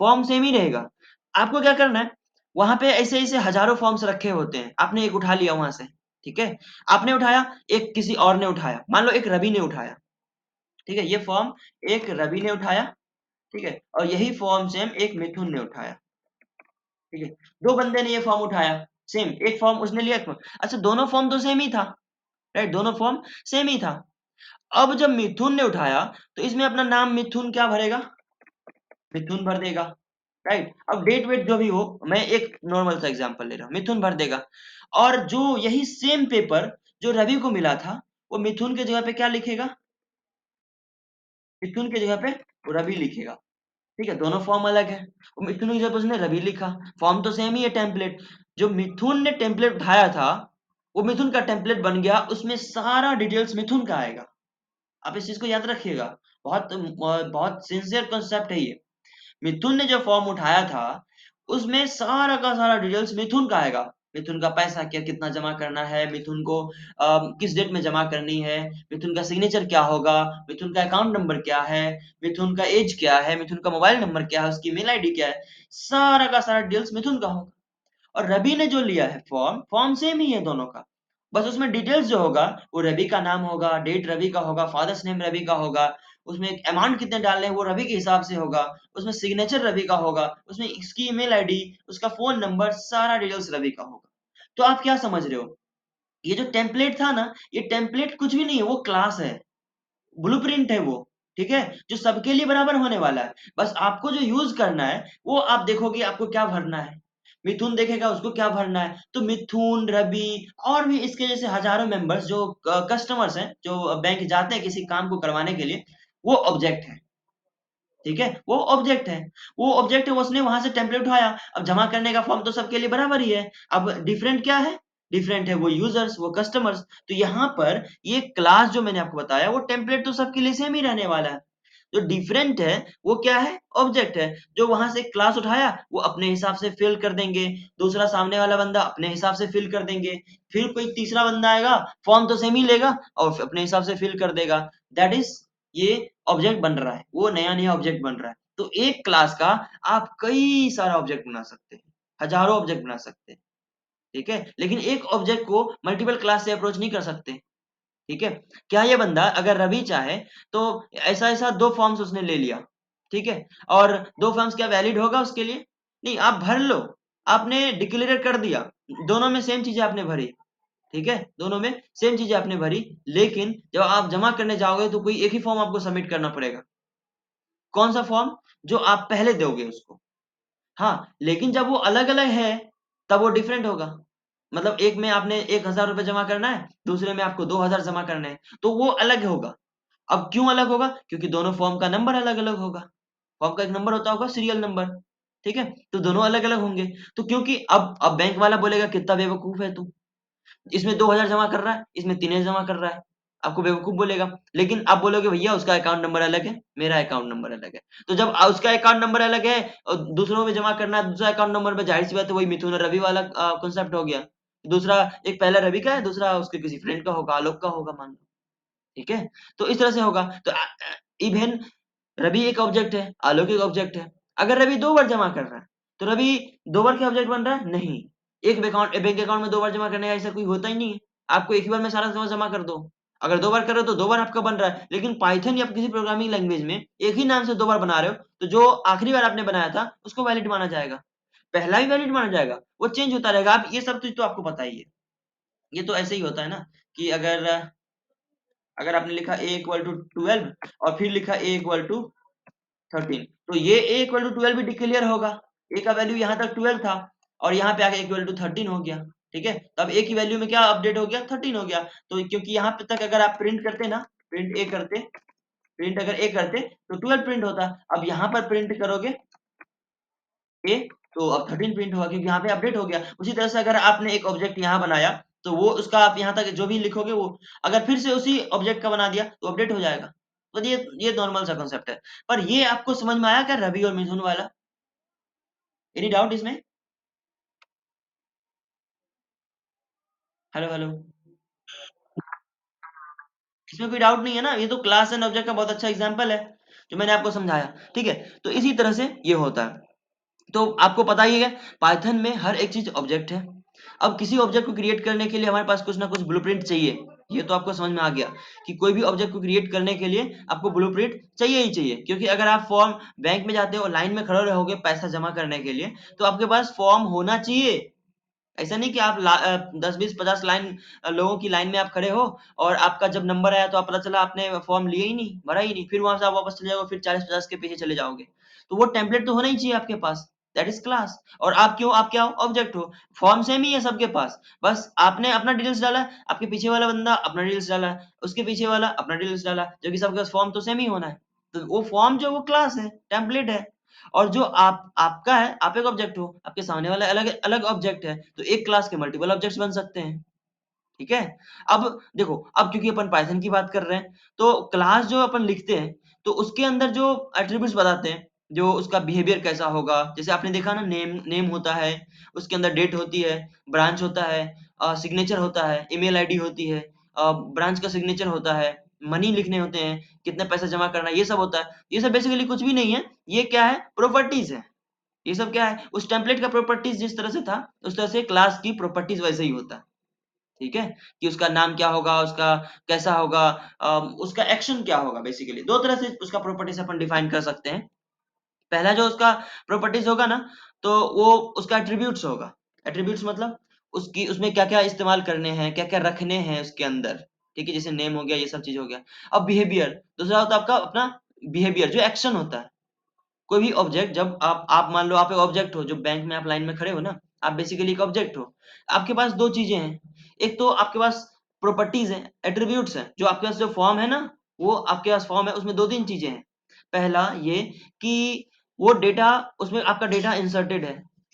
फॉर्म सेम ही रहेगा। आपको क्या करना है, वहाँ पे ऐसे-ऐसे हज़ारों फॉर्म्स रखे होते हैं। आपने एक उठा लिया वहाँ से, ठीक है? आपने उठाया, एक किसी और ने उठाया। मान लो एक रवि ने उठाया, ठीक है? ये फॉर्म एक रवि ने उठाया, ठीक है? और यही फॉर्म सेम एक मिथुन ने उठाया, ठीक है? 2 बंदे ने ये फॉर्म उठाया, सेम एक फॉर्म उसने लिया, एक फॉर्म अच्छा दोनों फॉर्म तो सेम ही था, राइट? दोनों फॉर्म सेम ही था। अब जब मिथुन ने उठाया, तो इसमें अपना नाम मिथुन क्या भरेगा? मिथुन भर देगा, राइट? अब डेट वेट जो भी हो, मैं एक नॉर्मल सा एग्जांपल ले रहा हूँ, मिथुन भर देगा। और जो यही सेम पेपर जो रवि को मिला था, वो मिथुन की जगह पे क्या लिखेगा? मिथुन की जगह पे वो रवि लिखेगा, ठीक है? दोनों फॉर्म अलग है। वो मिथुन की जगह पे उसने रवि लिखा, फॉर्म तो सेम ही है टेम्पलेट। जो मिथुन ने टेम्पलेट उठाया था, वो मिथुन का टेम्पलेट बन गया, उसमें सारा डिटेल्स मिथुन का आएगा। आप इस चीज को याद रखिएगा, बहुत सिंसियर कॉन्सेप्ट है ये। मिथुन ने जो फॉर्म उठाया था उसमें सारा का सारा डिटेल्स मिथुन का आएगा। मिथुन का पैसा क्या कितना जमा करना है, मिथुन को किस डेट में जमा करनी है, मिथुन का सिग्नेचर क्या होगा, मिथुन का अकाउंट नंबर क्या है, मिथुन का एज क्या है, मिथुन का मोबाइल नंबर क्या है, उसकी मेल आईडी क्या है, सारा का सारा डिटेल्स मिथुन का होगा। और रवि ने जो लिया है फॉर्म, फॉर्म सेम ही है दोनों का। बस उसमें डिटेल्स जो होगा वो रवि का नाम होगा, डेट रवि का होगा, फादर्स नेम रवि का होगा, उसमें अमाउंट कितने डालने हैं वो रवि के हिसाब से होगा, उसमें सिग्नेचर रवि का होगा, उसमें इसकी ईमेल आईडी, उसका फोन नंबर, सारा डिटेल्स रवि का होगा। तो आप क्या समझ रहे हो? ये जो टेम्पलेट था ना, ये टेम्पलेट कुछ भी नहीं है, वो क्लास है, ब्लूप्रिंट है वो, ठीक है? जो सबके लिए बराबर होने वाला है। बस आपको जो यूज़ करना है, वो आप देखोगे आपको क्या भरना है। मिथुन देखेगा उसको क्या भरना है। तो मिथुन, रवि और भी इसके जैसे हज़ारों मेंबर्स जो कस्टमर्स हैं, जो बैंक जाते हैं किसी काम को करवाने के लिए, वो ऑब्जेक्ट है, ठीक है? वो ऑब्जेक्ट है। वो ऑब्जेक्ट है, उसने वहाँ से टेम्पलेट उठाया। अब जमा करने का फॉर्म तो सबके लिए बराबर ही है। अब डिफरेंट क्या है? डिफरेंट है वो यूज़र्स, वो कस्टमर्स। तो यहाँ पर ये क्लास जो मैंने आपको बताया, वो टेम्पलेट तो सबके लिए सेम ही रहने वाला है। जो डिफरेंट है वो क्या है? ऑब्जेक्ट है। जो वहां से क्लास उठाया वो अपने हिसाब से फिल कर देंगे, दूसरा सामने वाला बंदा अपने हिसाब से फिल कर देंगे, फिर कोई तीसरा बंदा आएगा, फॉर्म तो सेम ही लेगा और अपने हिसाब से फिल कर देगा। दैट इज, ये ऑब्जेक्ट बन रहा है, वो नया नया ऑब्जेक्ट बन रहा है। तो एक क्लास का आप कई सारा ऑब्जेक्ट बना सकते हैं, हजारों ऑब्जेक्ट बना सकते हैं, ठीक है। लेकिन एक ऑब्जेक्ट को मल्टीपल क्लास से अप्रोच नहीं कर सकते, ठीक है। क्या ये बंदा अगर रवि चाहे तो ऐसा ऐसा दो फॉर्म्स उसने ले लिया, ठीक है, और दो फॉर्म्स क्या वैलिड होगा उसके लिए? नहीं, आप भर लो, आपने डिक्लेयर कर दिया, दोनों में सेम चीजें आपने भरी, ठीक है, दोनों में सेम चीजें आपने भरी, लेकिन जब आप जमा करने जाओगे तो कोई एक ही फॉर्म आपको सबमिट करना पड़ेगा। कौन सा फॉर्म? जो आप पहले दोगे उसको। हाँ, लेकिन जब वो अलग-अलग है, तब वो डिफरेंट होगा। मतलब एक में आपने 1000 रुपए जमा करना है, दूसरे में आपको 2000 जमा करने हैं, तो वो अलग होगा। अब क्यों अलग होगा? क्योंकि दोनों फॉर्म का नंबर अलग-अलग होगा। फॉर्म का एक नंबर होता होगा, सीरियल नंबर, ठीक है? तो दोनों अलग-अलग होंगे। तो क्योंकि अब बैंक वाला बोलेगा कितना बेवकूफ है तू, इसमें 2000 जमा कर रहा है, इसमें 3000 जमा कर रहा है, आपको बेवकूफ बोलेगा। लेकिन आप बोलोगे भैया उसका अकाउंट नंबर अलग है, मेरा अकाउंट नंबर अलग है। तो जब उसका अकाउंट नंबर अलग है और दूसरों में जमा करना है दूसरा अकाउंट नंबर पे, जाहिर सी बात है वही मिथुन और रवि वाला कॉन्सेप्ट हो गया। दूसरा, एक पहला रवि का है, दूसरा उसके किसी फ्रेंड का होगा, आलोक का होगा मान लो, ठीक है। तो इस तरह से होगा। तो इवन रवि एक ऑब्जेक्ट है, आलोक एक ऑब्जेक्ट है। अगर रवि 2 बार जमा कर रहा है, तो रवि 2 बार क्या ऑब्जेक्ट बन रहा है? नहीं। एक बैंक अकाउंट में 2 बार जमा करने का ऐसा कोई होता ही नहीं है। आपको एक ही बार में सारा जमा जमा कर दो। अगर 2 बार कर रहे हो तो 2 बार आपका बन रहा है। लेकिन पाइथन या किसी प्रोग्रामिंग लैंग्वेज में एक ही नाम से 2 बार बना रहे हो, तो जो आखिरी बार आपने बनाया था, उसको वैलिड माना जाएगा। पहला भी वैलिड माना जाएगा, वो चेंज होता रहेगा। आप ये सब चीज़ तो आपको पता ही है। ये तो ऐसे ही होता है ना कि अगर अगर आपने लिखा a इक्वल टू 12 और फिर लिखा a इक्वल टू 13, तो ये a इक्वल टू 12 भी डिक्लेयर होगा। a का वैल्यू यहाँ तक 12 था और यहाँ पे आके इक्वल टू 13 हो गया, ठीक है। तब a की वैल्यू में क्या अपडेट हो गया? 13 हो गया। तो क्योंकि यहाँ पे तक अगर आप प्रिंट करते ना, प्रिंट अगर a करते तो 12 प्रिंट होता। अब यहाँ पर प्रिंट करोगे a, तो अब 13 प्रिंट होगा क्योंकि यहाँ पे अपडेट हो गया। उसी तरह से अगर आपने एक ऑब्जेक्ट यहाँ बनाया, तो वो उसका आप यहाँ तक जो भी लिखोगे वो अगर फिर से उसी ऑब्जेक्ट का बना दिया तो अपडेट हो जाएगा। तो ये नॉर्मल सा कांसेप्ट है। पर ये आपको समझ में आया क्या रवि और मिथुन वाला? एनी डाउट इसमें? हेलो हेलो, इसमें कोई डाउट नहीं है ना? ये तो क्लास एंड ऑब्जेक्ट का बहुत अच्छा एग्जांपल है जो मैंने आपको समझाया, ठीक है। तो इसी तरह से ये होता है। तो आपको पता ही है पाइथन में हर एक चीज ऑब्जेक्ट है। अब किसी ऑब्जेक्ट को क्रिएट करने के लिए हमारे पास कुछ ना कुछ ब्लूप्रिंट चाहिए। ये तो आपको समझ में आ गया कि कोई भी ऑब्जेक्ट को क्रिएट करने के लिए आपको ब्लूप्रिंट चाहिए ही चाहिए, क्योंकि अगर आप फॉर्म बैंक में जाते हो लाइन में खड़े रहोगे पैसा जमा करने के लिए, तो आपके पास फॉर्म होना चाहिए। ऐसा नहीं कि आप 10 20 50 लाइन लोगों की लाइन में आप खड़े हो और आपका जब नंबर आया तो आप पता चला आपने फॉर्म लिया ही नहीं, भरा ही नहीं, फिर वहां से आप वापस चले जाओगे, फिर 40 50 के पीछे चले जाओगे। तो वो टेम्पलेट तो होना ही चाहिए आपके पास। That is class. और आप क्यों, आप क्या हो? ऑब्जेक्ट हो। फॉर्म सेम ही है सबके पास, बस आपने अपना डिटेल्स डाला, आपके पीछे वाला बंदा अपना डिटेल्स डाला, उसके पीछे वाला अपना डिटेल्स डाला, जो कि सबके पास फॉर्म तो सेम ही होना है। तो वो फॉर्म जो वो क्लास है, टेम्पलेट है। और जो आप आपका है, आप एक ऑब्जेक्ट हो, आपके सामने वाला अलग अलग ऑब्जेक्ट है, तो एक क्लास के मल्टीपल ऑब्जेक्ट्स बन सकते हैं, ठीक है। अब देखो, अब क्योंकि अपन पाइथन की बात कर रहे हैं, तो क्लास जो अपन लिखते हैं तो उसके अंदर जो एट्रीब्यूट्स बताते हैं, जो उसका बिहेवियर कैसा होगा, जैसे आपने देखा ना, नेम नेम होता है, उसके अंदर डेट होती है, ब्रांच होता है, सिग्नेचर होता है, ईमेल आईडी होती है, ब्रांच का सिग्नेचर होता है, मनी लिखने होते हैं, कितना पैसा जमा करना है, ये सब होता है। ये सब बेसिकली कुछ भी नहीं है, ये क्या है? प्रॉपर्टीज है। ये सब क्या है? उस टेम्पलेट का प्रॉपर्टीज जिस तरह से था उस तरह से क्लास की प्रॉपर्टीज वैसे ही होता है, ठीक है। कि उसका नाम क्या होगा, उसका कैसा होगा, उसका एक्शन क्या होगा। बेसिकली दो तरह से उसका प्रॉपर्टीज अपन डिफाइन कर सकते हैं। पहला जो उसका प्रॉपर्टीज होगा ना, तो वो उसका एट्रीब्यूट्स होगा। एट्रीब्यूट्स मतलब उसकी उसमें क्या क्या इस्तेमाल करने हैं, क्या क्या रखने हैं उसके अंदर, ठीक है, जैसे नेम हो गया, ये सब चीज हो गया। अब बिहेवियर दूसरा होता है आपका अपना बिहेवियर, जो एक्शन होता है। कोई भी ऑब्जेक्ट, जब आप मान लो आप एक ऑब्जेक्ट हो, जो बैंक में आप लाइन में खड़े हो ना, आप बेसिकली एक ऑब्जेक्ट हो। आपके पास दो चीजें हैं, एक तो आपके पास प्रॉपर्टीज हैं, एट्रीब्यूट्स हैं, जो आपके पास जो फॉर्म है ना, वो आपके पास फॉर्म है, उसमें दो तीन चीजें हैं। पहला ये कि वो डेटा, उसमें आपका डेटा इंसर्टेड है,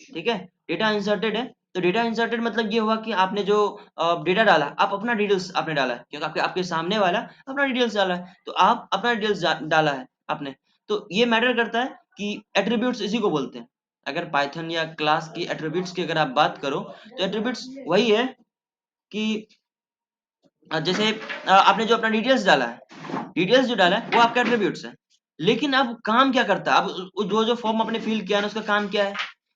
ठीक है, डेटा इंसर्टेड है। तो डेटा इंसर्टेड मतलब ये हुआ कि आपने जो डेटा डाला, आप अपना डिटेल्स आपने डाला है, क्योंकि आपके आपके सामने वाला अपना डिटेल्स डाला है, तो आप अपना डिटेल्स डाला है। आपने। तो ये मैटर करता है कि एट्रीब्यूट्स इसी को बोलते हैं। अगर पाइथन या क्लास की एट्रीब्यूट्स की अगर आप बात करो, तो एट्रीब्यूट्स वही है कि जैसे आपने जो अपना डिटेल्स डाला है, डिटेल्स जो डाला है वो आपका एट्रीब्यूट्स है। लेकिन अब काम क्या करता है? अब जो फॉर्म आपने फिल किया ना, उसका काम क्या है?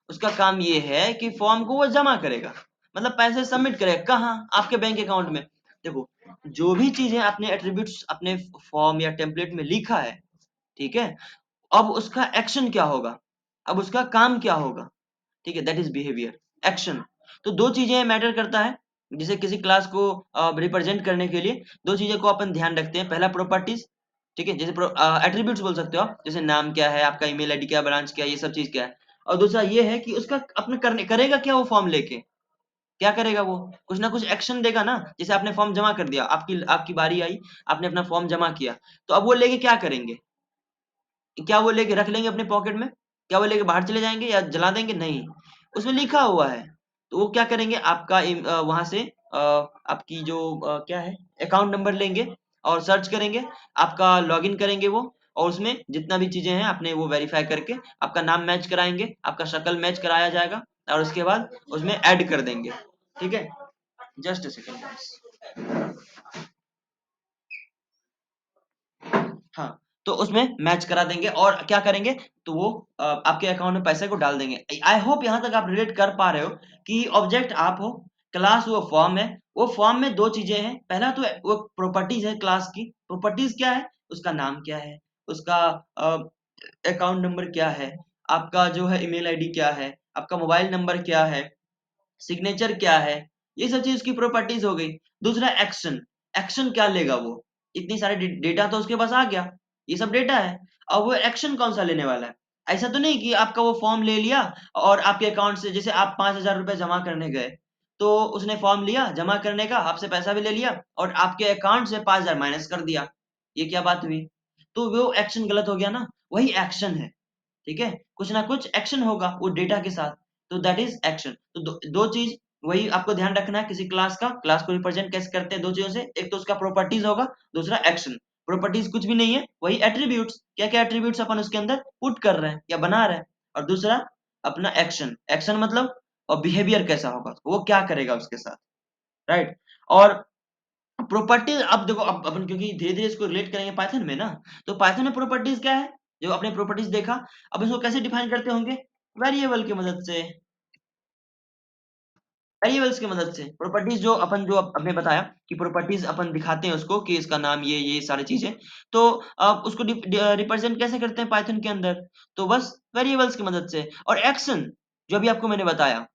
उसका काम ये है कि फॉर्म को वो जमा करेगा, मतलब पैसे सबमिट करेगा। कहाँ? आपके बैंक अकाउंट में। देखो, जो भी चीजें आपने एट्रीब्यूट्स अपने फॉर्म या टेम्पलेट में लिखा है, ठीक है, अब उसका एक्शन क्या होगा, अब उसका काम क्या होगा, ठीक है, दैट इज बिहेवियर, एक्शन। तो दो चीजें मैटर करता है, जैसे किसी क्लास को रिप्रेजेंट करने के लिए दो चीजों को अपन ध्यान रखते हैं। पहला प्रॉपर्टीज, ठीक है, जैसे एट्रीब्यूट्स बोल सकते हो आप, जैसे नाम क्या है, आपका ईमेल आईडी क्या, ब्रांच क्या है, ये सब चीज क्या है। और दूसरा ये है कि उसका अपने करने करेगा क्या, वो फॉर्म लेके क्या करेगा, वो कुछ ना कुछ एक्शन देगा ना। जैसे आपने फॉर्म जमा कर दिया, आपकी आपकी बारी आई, आपने अपना फॉर्म जमा किया, तो अब वो लेके क्या करेंगे? क्या वो लेके रख लेंगे अपने पॉकेट में? क्या वो लेके बाहर चले जाएँगे या जला देंगे? नहीं, उसमें लिखा हुआ है। तो वो क्या करेंगे, आपका वहाँ से आपकी जो क्या है, अकाउंट नंबर लेंगे और सर्च करेंगे, आपका लॉगिन करेंगे वो, और उसमें जितना भी चीज़ें हैं आपने वो वेरीफ़ाई करके आपका नाम मैच कराएँगे, आपका शक्ल मैच कराया जाएगा और उसके बाद उसमें ऐड कर देंगे। ठीक है? Just a second guys. हाँ, तो उसमें मैच करा देंगे और क्या करेंगे, तो वो आपके अकाउंट में पैसे को डाल देंगे। आई होप यहाँ तक आप रिलेट कर पा रहे हो कि ऑब्जेक्ट आप हो, क्लास वो फॉर्म है, वो फॉर्म में दो चीजें हैं। पहला तो वो प्रॉपर्टीज है क्लास की। प्रॉपर्टीज क्या है? उसका नाम क्या है, उसका अकाउंट नंबर क्या है, आपका जो है ईमेल आईडी क्या है, आपका मोबाइल नंबर क्या है, सिग्नेचर क्या है, ये सब चीज उसकी प्रॉपर्टीज हो गई। दूसरा एक्शन, एक्शन क्या लेगा वो, इतनी सारे डेटा तो उसके पास आ गया, ये सब डेटा है। अब वो एक्शन कौन सा लेने वाला है? ऐसा तो नहीं कि आपका वो फॉर्म ले लिया और आपके अकाउंट से, जैसे आप 5,000 रुपए जमा करने गए, तो उसने फॉर्म लिया जमा करने का, आपसे पैसा भी ले लिया और आपके अकाउंट से 5,000 माइनस कर दिया। ये क्या बात हुई? तो वो एक्शन गलत हो गया ना। वही एक्शन है, ठीक है, कुछ ना कुछ एक्शन होगा वो डेटा के साथ, तो दैट इज एक्शन। तो दो चीज वही आपको ध्यान रखना है। किसी क्लास का, क्लास को रिप्रेजेंट कैसे करते हैं, दो चीजों से, एक तो उसका प्रॉपर्टीज होगा, दूसरा एक्शन। प्रॉपर्टीज कुछ भी नहीं है, वही एट्रीब्यूट्स, क्या क्या एट्रीब्यूट्स अपन उसके अंदर पुट कर रहे हैं या बना रहे हैं। और दूसरा अपना एक्शन, एक्शन मतलब और बिहेवियर कैसा होगा, वो क्या करेगा उसके साथ, राइट। और प्रॉपर्टीज, अब देखो, अब अपन क्योंकि धीरे धीरे इसको रिलेट करेंगे पाइथन में ना, तो पाइथन में प्रॉपर्टीज क्या है, जो आपने प्रॉपर्टीज देखा, अब इसको कैसे डिफाइन करते होंगे? वेरिएबल की मदद से, वेरिएबल्स की मदद से प्रॉपर्टीज, जो अपन जो आपने बताया कि प्रॉपर्टीज अपन दिखाते हैं उसको कि इसका नाम ये सारी चीजें, तो आप उसको रिप्रेजेंट कैसे करते हैं पाइथन के अंदर? तो बस वेरिएबल्स की मदद से। और एक्शन, जो अभी आपको मैंने बताया,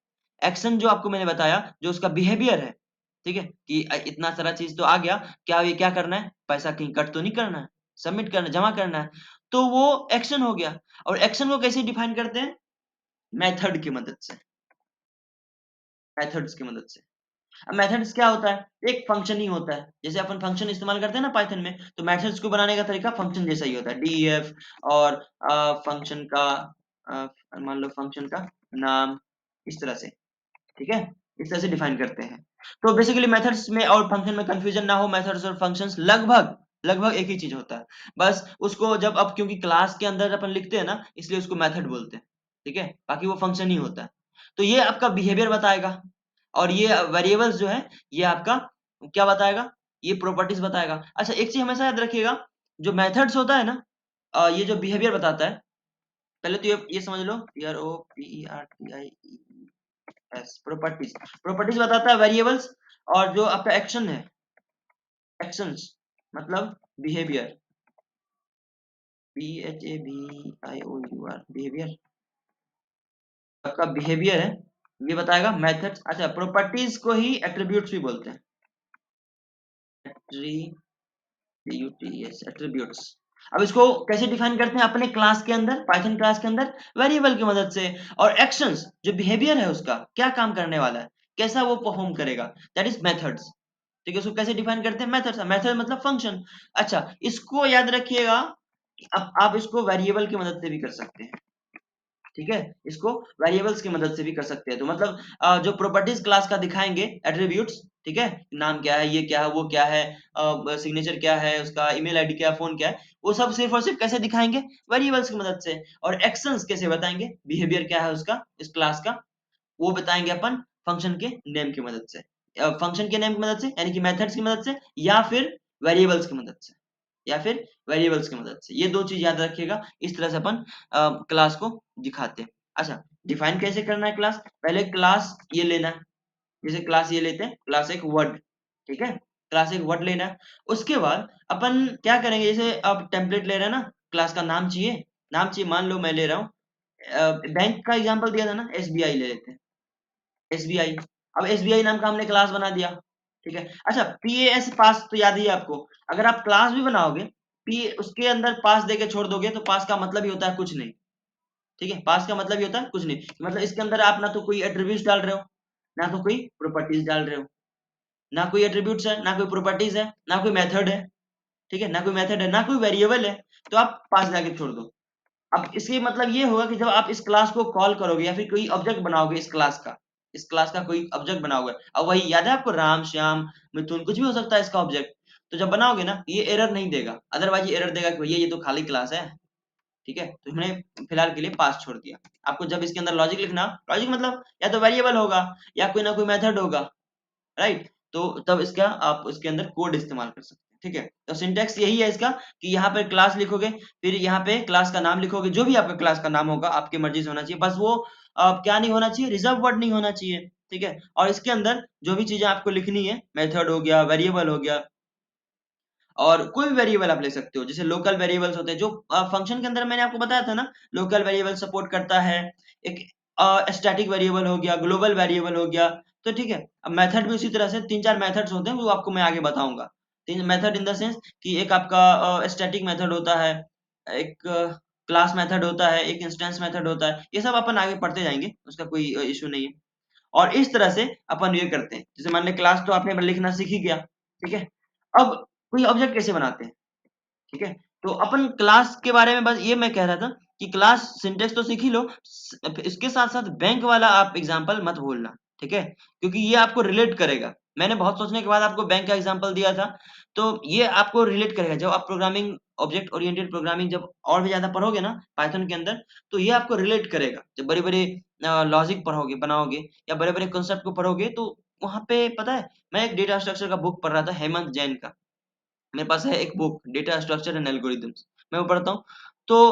एक्शन जो आपको मैंने बताया, जो उसका बिहेवियर है, ठीक है, कि इतना सारा चीज तो आ गया, क्या ये क्या करना है, पैसा कहीं कट तो नहीं करना है, सबमिट करना, जमा करना है, तो वो एक्शन हो गया। और एक्शन को कैसे डिफाइन करते हैं? मेथड की मदद से, मेथड्स की मदद से। अब मेथड्स क्या होता है? एक फंक्शन ही होता है। जैसे अपन फंक्शन इस्तेमाल करते हैं ना पाइथन में, तो मेथड्स को बनाने का तरीका फंक्शन जैसा ही होता है, डीईएफ। और फंक्शन का अ, मान लो फंक्शन का नाम, इस तरह से, ठीक है, इस तरह से डिफाइन करते हैं। तो बेसिकली मेथड्स में और फंक्शन में कंफ्यूजन ना हो, मेथड्स और फंक्शंस लगभग लगभग एक ही चीज होता है। बस उसको जब अब क्योंकि क्लास के अंदर अपन लिखते हैं ना, इसलिए उसको मेथड बोलते हैं, ठीक है, बाकी वो फंक्शन ही होता है। तो ये आपका बिहेवियर बताएगा, और ये वेरिएबल्स जो है, ये आपका क्या बताएगा? ये प्रॉपर्टीज बताएगा। अच्छा, एक चीज हमेशा याद रखिएगा, जो मेथड्स होता है ना, ये जो बिहेवियर बताता है, पहले तो ये समझ लो, PROPERTIES, प्रॉपर्टीज। प्रॉपर्टीज बताता है वेरिएबल्स, और जो आपका एक्शन है, एक्शंस मतलब बिहेवियर, BHAVIOUR, बिहेवियर, आपका बिहेवियर है, ये बताएगा मेथड्स। अच्छा, प्रॉपर्टीज को ही एट्रीब्यूट्स भी बोलते हैं, एट्रीब्यूट्स, एट्रीब्यूट्स। अब इसको कैसे डिफाइन करते हैं अपने क्लास के अंदर, पाइथन क्लास के अंदर? वेरिएबल की मदद से। और एक्शंस, जो बिहेवियर है उसका क्या काम करने वाला है, कैसा वो परफॉर्म करेगा, दैट इज मेथड्स। ठीक है, उसको कैसे डिफाइन करते हैं? मेथड्स, मेथड मतलब फंक्शन। अच्छा, इसको याद रखिएगा, अब आप इसको वेरिएबल की मदद से भी कर सकते हैं। ठीक है, इसको वेरिएबल्स की मदद से भी कर सकते हैं। तो मतलब जो प्रॉपर्टीज क्लास का दिखाएंगे एट्रीब्यूट्स, ठीक है, नाम क्या है, ये क्या है, वो क्या है, सिग्नेचर क्या है, उसका ईमेल आईडी क्या है, फोन क्या है, वो सब सिर्फ और सिर्फ कैसे दिखाएंगे, वेरिएबल्स की मदद से। और एक्शंस कैसे बताएंगे, बिहेवियर क्या है उसका, इस क्लास का, वो बताएंगे अपन फंक्शन के नेम की मदद से। फंक्शन के नेम की मदद से यानी कि मेथड्स की मदद से, या फिर वेरिएबल्स की मदद से, या फिर वेरिएबल्स की मदद से। ये दो चीज याद रखिएगा, इस तरह से अपन क्लास को दिखाते हैं। अच्छा, डिफाइन कैसे करना है क्लास, पहले क्लास ये लेना है, जैसे क्लास ये लेते हैं, क्लास एक वर्ड, ठीक है, क्लास एक वर्ड लेना है। उसके बाद अपन क्या करेंगे, जैसे अब टेम्पलेट ले रहे हैं ना, क्लास का नाम चाहिए, नाम चाहिए, मान लो मैं ले रहा हूँ बैंक का एग्जांपल दिया था ना, एसबीआई ले लेते हैं, एसबीआई। अब एसबीआई नाम का हमने क्लास बना दिया, ठीक है। अच्छा, पीएएस पास तो याद ही है आपको, अगर आप क्लास भी बनाओगे, पी उसके अंदर पास देके छोड़ दोगे तो पास का मतलब ही होता है कुछ नहीं, ठीक है, पास का मतलब ये होता है कुछ नहीं, मतलब इसके अंदर आप ना तो कोई एट्रीब्यूट्स डाल रहे हो, ना तो कोई प्रॉपर्टीज डाल रहे हो, ना कोई एट्रीब्यूट्स है, ना कोई प्रॉपर्टीज है, ना कोई मेथड है, ठीक है, ना कोई मेथड है, ना कोई वेरिएबल है, तो आप पास जाके छोड़ दो। अब इसके मतलब ये होगा कि जब आप इस क्लास को कॉल करोगे या फिर कोई ऑब्जेक्ट बनाओगे इस क्लास का, इस क्लास का कोई ऑब्जेक्ट बनाओगे, अब वही याद है आपको, राम श्याम मिथुन कुछ भी हो सकता है इसका ऑब्जेक्ट, तो जब बनाओगे ना ये एरर नहीं देगा, अदरवाइज ये एरर देगा कि भैया ये तो खाली क्लास है, ठीक है, तो हमने फिलहाल के लिए पास छोड़ दिया। आपको जब इसके अंदर लॉजिक लिखना, लॉजिक मतलब या तो वेरिएबल होगा या कोई ना कोई मेथड होगा, राइट, तो तब इसका आप उसके अंदर कोड इस्तेमाल कर सकते हैं, ठीक है। तो सिंटेक्स यही है इसका कि यहाँ पे क्लास लिखोगे, फिर यहाँ पे क्लास का नाम लिखोगे, जो भी आपका क्लास का नाम होगा आपकी मर्जी से होना चाहिए, बस वो क्या नहीं होना चाहिए, रिजर्व वर्ड नहीं होना चाहिए, ठीक है। और इसके अंदर जो भी चीजें आपको लिखनी है, मेथड हो गया, वेरिएबल हो गया, और कोई भी वेरिएबल आप ले सकते हो, जैसे लोकल वेरिएबल्स होते हैं जो फंक्शन के अंदर मैंने आपको बताया था ना, लोकल वेरिएबल सपोर्ट करता है, एक स्टैटिक वेरिएबल हो गया, ग्लोबल वेरिएबल हो गया, तो ठीक है। अब मेथड भी उसी तरह से तीन चार मेथड्स होते हैं, वो आपको मैं आगे बताऊंगा। तीन मेथड इन द सेंस कि एक आपका स्टैटिक मेथड होता है, एक क्लास मेथड होता है, एक इंस्टेंस मेथड होता है, ये सब अपन आगे पढ़ते जाएंगे, उसका कोई इशू नहीं है। और इस तरह से अपन ये करते हैं, जैसे मान लें क्लास तो आपने लिखना सीख ही गया, ठीक है। अब कोई ऑब्जेक्ट कैसे बनाते हैं, ठीक है, तो अपन क्लास के बारे में बस ये मैं कह रहा था कि क्लास सिंटेक्स तो सीख ही लो, इसके साथ साथ बैंक वाला आप एग्जांपल मत भूलना, ठीक है, क्योंकि ये आपको रिलेट करेगा। मैंने बहुत सोचने के बाद आपको बैंक का एग्जांपल दिया था, तो ये आपको रिलेट करेगा जब आप प्रोग्रामिंग, ऑब्जेक्ट ओरिएंटेड प्रोग्रामिंग जब और भी ज्यादा पढ़ोगे ना पाइथन के अंदर, तो ये आपको रिलेट करेगा, जब बड़े बड़े लॉजिक पढ़ोगे, बनाओगे, या बड़े बड़े कॉन्सेप्ट को पढ़ोगे, तो वहां पे पता है, मैं एक डेटा स्ट्रक्चर का बुक पढ़ रहा था, हेमंत जैन का, मेरे पास है एक book, data structure and algorithms, मैं वो पढ़ता हूँ। तो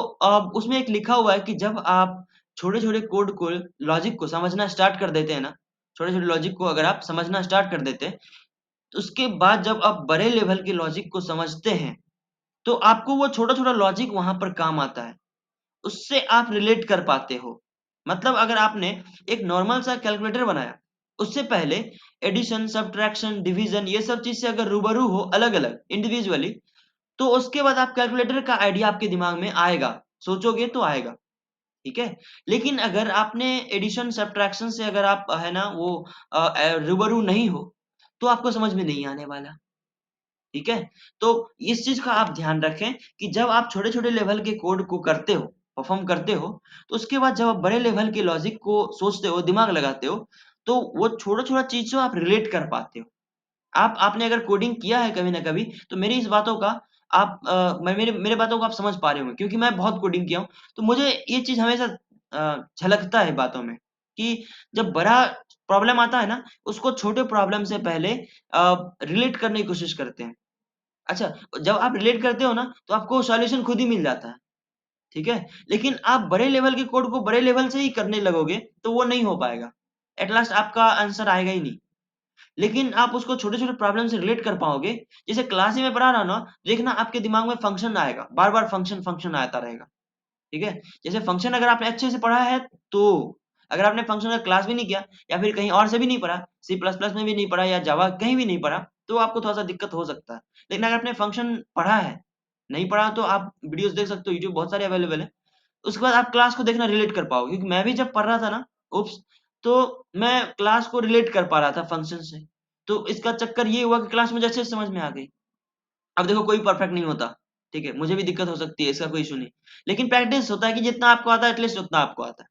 उसमें एक लिखा हुआ है कि जब आप छोटे छोटे कोड को, लॉजिक को समझना स्टार्ट कर देते हैं ना, छोटे छोटे लॉजिक को अगर आप समझना स्टार्ट कर देते हैं, तो उसके बाद जब आप बड़े लेवल के लॉजिक को समझते हैं, तो आपको वो छोटा छोटा लॉजिक वहां पर काम आता है, उससे आप रिलेट कर पाते हो। मतलब अगर आपने एक नॉर्मल सा कैलकुलेटर बनाया, उससे पहले एडिशन, सब्ट्रैक्शन, डिवीजन, ये सब चीज से अगर रूबरू हो अलग अलग इंडिविजुअली, तो उसके बाद आप कैलकुलेटर का आइडिया आपके दिमाग में आएगा, सोचोगे तो आएगा, ठीक है। लेकिन अगर आपने एडिशन सब्ट्रैक्शन से अगर आप है ना वो रूबरू नहीं हो, तो आपको समझ में नहीं आने वाला, ठीक है। तो इस चीज का आप ध्यान रखें कि जब आप छोटे छोटे लेवल के कोड को करते हो, परफॉर्म करते हो, तो उसके बाद जब आप बड़े लेवल के लॉजिक को सोचते हो, दिमाग लगाते हो, तो वो छोटा छोटा चीज जो आप रिलेट कर पाते हो। आपने अगर कोडिंग किया है कभी ना कभी, तो मेरी इस बातों का आप मेरे मेरे बातों को आप समझ पा रहे होंगे, क्योंकि मैं बहुत कोडिंग किया हूँ, तो मुझे ये चीज हमेशा झलकता है बातों में, कि जब बड़ा प्रॉब्लम आता है ना, उसको छोटे प्रॉब्लम से पहले रिलेट करने की कोशिश करते हैं। अच्छा, जब आप रिलेट करते हो ना, तो आपको सॉल्यूशन खुद ही मिल जाता है, ठीक है। लेकिन आप बड़े लेवल के कोड को बड़े लेवल से ही करने लगोगे, तो वो नहीं हो पाएगा, एट लास्ट आपका आंसर आएगा ही नहीं। लेकिन आप उसको छोटे-छोटे प्रॉब्लम से रिलेट कर पाओगे। जैसे क्लास ही में पढ़ा रहा ना, देखना आपके दिमाग में फंक्शन आएगा, बार-बार फंक्शन फंक्शन आता रहेगा, ठीक है? जैसे फंक्शन अगर आपने अच्छे से पढ़ा है तो, अगर आपने फंक्शन का क्लास भी नहीं किया या फिर कहीं और से भी नहीं पढ़ा, सी प्लस प्लस में भी नहीं पढ़ा या जावा कहीं भी नहीं पढ़ा, तो आपको थोड़ा-सा दिक्कत हो सकता है। लेकिन अगर आपने फंक्शन पढ़ा है, नहीं पढ़ा तो आप वीडियोज़ देख सकते हो, यूट्यूब बहुत सारे अवेलेबल है। उसके बाद आप क्लास को देखना रिलेट कर पाओगे, क्योंकि मैं भी जब पढ़ रहा था ना, उप्स, तो मैं क्लास को रिलेट कर पा रहा था फंक्शन से। तो इसका चक्कर ये हुआ कि क्लास मुझे अच्छे से समझ में आ गई। अब देखो कोई परफेक्ट नहीं होता, ठीक है? मुझे भी दिक्कत हो सकती है, इसका कोई इश्यू नहीं। लेकिन प्रैक्टिस होता है कि जितना आपको आता है एटलीस्ट उतना आपको आता है।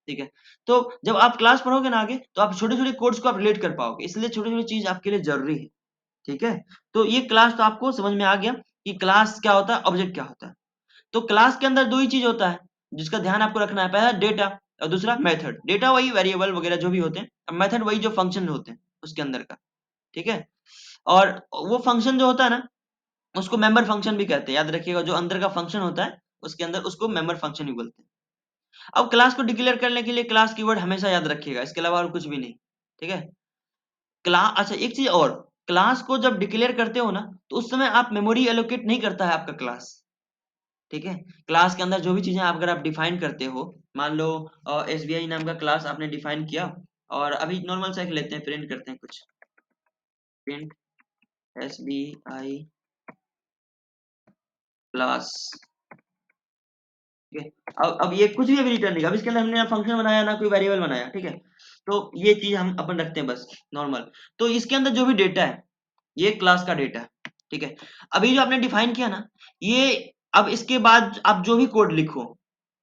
ठीक है। तो जब आप क्लास पढ़ोगे ना आगे, तो आप छोटे-छोटे कोड्स को आप रिलेट कर पाओगे, इसलिए छोटी-छोटी चीज़ आपके लिए ज़रूरी है, ठीक है? तो ये क्लास तो आपको समझ में आ गया कि क्लास क्या होता है, ऑब्जेक्ट क्या होता है। तो क्लास के अंदर 2 ही चीज़ होता है, जिसका ध्यान आपको रखना है, पहला डेटा और दूसरा मेथड। डेटा वही वेरिएबल वगैरह जो भी होते हैं, मेथड वही जो फंक्शन होते हैं उसके अंदर का, ठीक है? और वो फंक्शन जो होता है ना, उसको मेंबर फंक्शन भी कहते हैं, याद रखिएगा जो अंदर का फंक्शन होता है, उसके अंदर उसको मेंबर फंक्शन ही बोलते हैं। अब क्लास को डिक्लेयर करने के लिए क्लास कीवर्ड हमेशा याद रखिएगा, इसके अलावा और कुछ भी नहीं, ठीक है? अच्छा एक चीज़ और, क्लास को जब डिक्लेयर करते हो ना, तो उस समय आप मेमोरी एलोकेट नहीं करता है आपका क्लास, ठीक है? क्लास के अंदर जो भी चीज़ें अगर आप डिफाइन करते हो, मान लो एसबीआई नाम का क्लास आपने डिफाइन किया और अभी नॉर्मल सा एक लेते हैं, प्रिंट करते हैं कुछ, प्रिंट एसबीआई क्लास, ठीक है? अब ये कुछ भी अभी रिटर्न नहीं, अब इसके अंदर हमने ना फंक्शन बनाया ना कोई वेरिएबल बनाया, ठीक है? तो ये चीज़ हम अपन रखते हैं बस नॉर्मल। तो इसके अंदर जो भी डेटा है, ये क्लास का डेटा है, ठीक है? अभी जो आपने डिफाइन किया ना, ये अब इसके बाद आप जो भी कोड लिखो,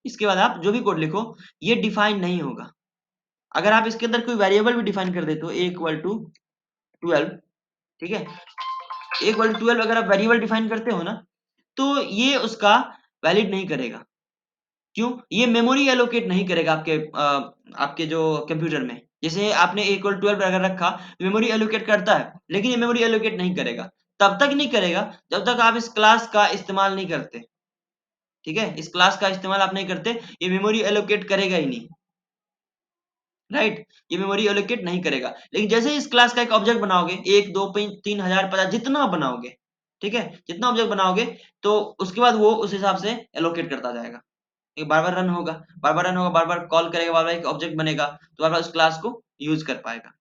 इसके बाद आप जो भी कोड लिखो, ये डिफाइन नहीं होगा। अगर आप इसके अंदर कोई वेरिएबल भी डिफाइन कर देते हो, a इक्वल टू 12, ठीक है? a इक्वल टू 12 अगर आप वेरिएबल डिफाइन करते हो ना, तो ये उसका वैलिड नहीं करेगा। क्यों? ये मेमोरी एलोकेट नहीं करेगा आपके जो कंप्यूटर में। जैसे आपने a इक्वल 12 अगर रखा, मेमोरी एलोकेट करता है, लेकिन ये मेमोरी एलोकेट नहीं करेगा। तब तक नहीं करेगा, जब तक आप इस क्लास का इस्तेमाल नहीं करते, ठीक है? इस क्लास का इस्तेमाल आप नहीं करते, ये मेमोरी एलोकेट करेगा ही नहीं। राइट? ये मेमोरी एलोकेट नहीं करेगा। लेकिन जैसे ही इस क्लास का एक ऑब्जेक्ट बनाओगे, 1, 2, 3, 1000, 50 जितना बनाओगे, ठीक है? जितना ऑब्जेक्ट बनाओगे, तो उसके बाद वो उस हिसाब से एलोकेट करता जाएगा। ये बार-बार रन होगा, बार-बार रन होगा, बार-बार कॉल करेगा, बार-बार एक ऑब्जेक्ट बनेगा, तो बार-बार उस क्लास को यूज़ कर पाएगा।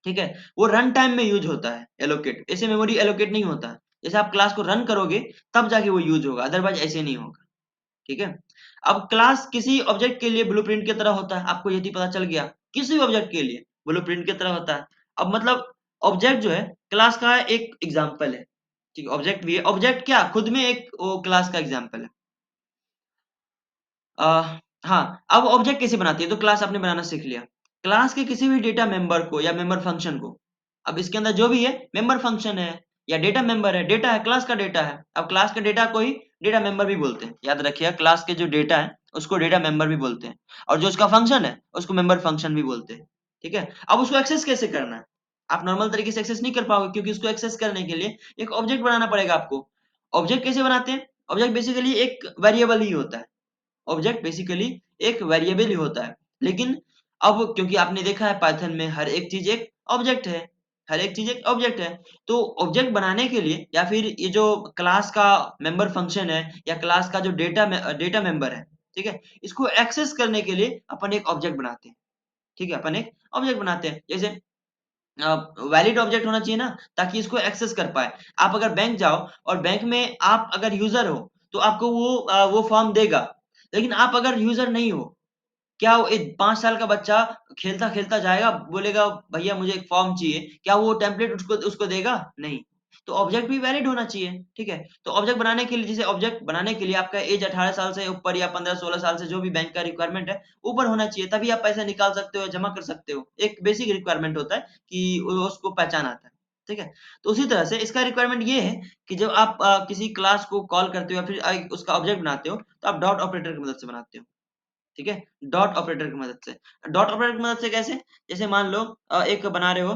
ठीक है? वो रन टाइम में यूज़ होता है एलोकेट, ऐसे मेमोरी एलोकेट नहीं होता है। जैसे आप क्लास को रन करोगे, तब जाके वो यूज़ होगा, अदरवाइज़ ऐसे नहीं होगा। ठीक है? अब क्लास किसी ऑब्जेक्ट के लिए ब्लूप्रिंट की तरह होता है, आपको यदि पता चल गया, किसी भी ऑब्जेक्ट के लिए ब्लूप्रिंट की तरह होता है। अब मतलब ऑब्जेक्ट जो है क्लास का एक एग्ज़ाम्पल है, ठीक है? ऑब्जेक्ट भी है, ऑब्जेक्ट क्या खुद में एक वो क्लास का एग्ज़ाम्पल है। अ, हाँ, अब ऑब्जेक्ट कैसे बनाती है? तो क्लास आपने बनाना सीख लिया। क्लास के किसी भी डेटा मेंबर को या मेंबर फंक्शन को, अब इसके अंदर जो भी है मेंबर फंक्शन है या डेटा मेंबर है, डेटा है, क्लास का डेटा है। अब क्लास के डेटा को ही डेटा मेंबर भी बोलते हैं। याद रखिएगा क्लास के जो डेटा है उसको डेटा मेंबर भी बोलते हैं और जो उसका फंक्शन है उसको मेंबर फंक्शन भी बोलते हैं। ठीक है? अब उसको एक्सेस कैसे करना है? आप नॉर्मल तरीके से एक्सेस नहीं कर पाओगे क्योंकि उसको एक्सेस करने के लिए एक ऑब्जेक्ट बनाना पड़ेगा आपको। ऑब्जेक्ट कैसे बनाते हैं? ऑब्जेक्ट बेसिकली एक वेरिएबल ही होता है। ऑब्जेक्ट बेसिकली एक वेरिएबल ही होता है। लेकिन अब क्योंकि आपने देखा है पाइथन में हर एक चीज़ एक ऑब्जेक्ट है, हर एक चीज़ एक ऑब्जेक्ट है। तो ऑब्जेक्ट बनाने के लिए या फिर ये जो क्लास का मेंबर फंक्शन है या क्लास का जो डेटा मेंबर है, ठीक है? इसको एक्सेस करने के लिए अपन एक ऑब्जेक्ट बनाते हैं, ठीक है? अपन एक ऑब्जेक्ट बनाते हैं। जैसे वैलिड ऑब्जेक्ट होना चाहिए ना ताकि इसको एक्सेस कर पाए। आप अगर बैंक जाओ और बैंक में आप अगर यूज़र हो, तो आपको वो फॉर्म देगा। लेकिन आप अगर यूज़र नहीं हो, क्या वो एक 5 साल का बच्चा खेलता-खेलता जाएगा, बोलेगा भैया मुझे एक फॉर्म चाहिए, क्या वो टेम्पलेट उसको उसको देगा? नहीं। तो ऑब्जेक्ट भी वैलिड होना चाहिए, ठीक है? तो ऑब्जेक्ट बनाने के लिए जैसे ऑब्जेक्ट बनाने के लिए आपका ऐज 18 साल से ऊपर या 15-16 साल से जो भी बैंक का रिक्वायरमेंट है, ऊपर होना चाहिए, तभी आप पैसा निकाल सकते हो, जमा कर सकते हो। एक बेसिक रिक्वायरमेंट होता है कि वो उसको पहचान आता है, ठीक है? तो उसी तरह से इसका रिक्वायरमेंट ये है कि जब आप किसी क्लास को कॉल करते हो या फिर उसका ऑब्जेक्ट बनाते हो, तो आप डॉट ऑपरेटर की मदद से बनाते हो। ठीक है? डॉट ऑपरेटर की मदद से। डॉट ऑपरेटर की मदद से कैसे? जैसे मान लो एक बना रहे हो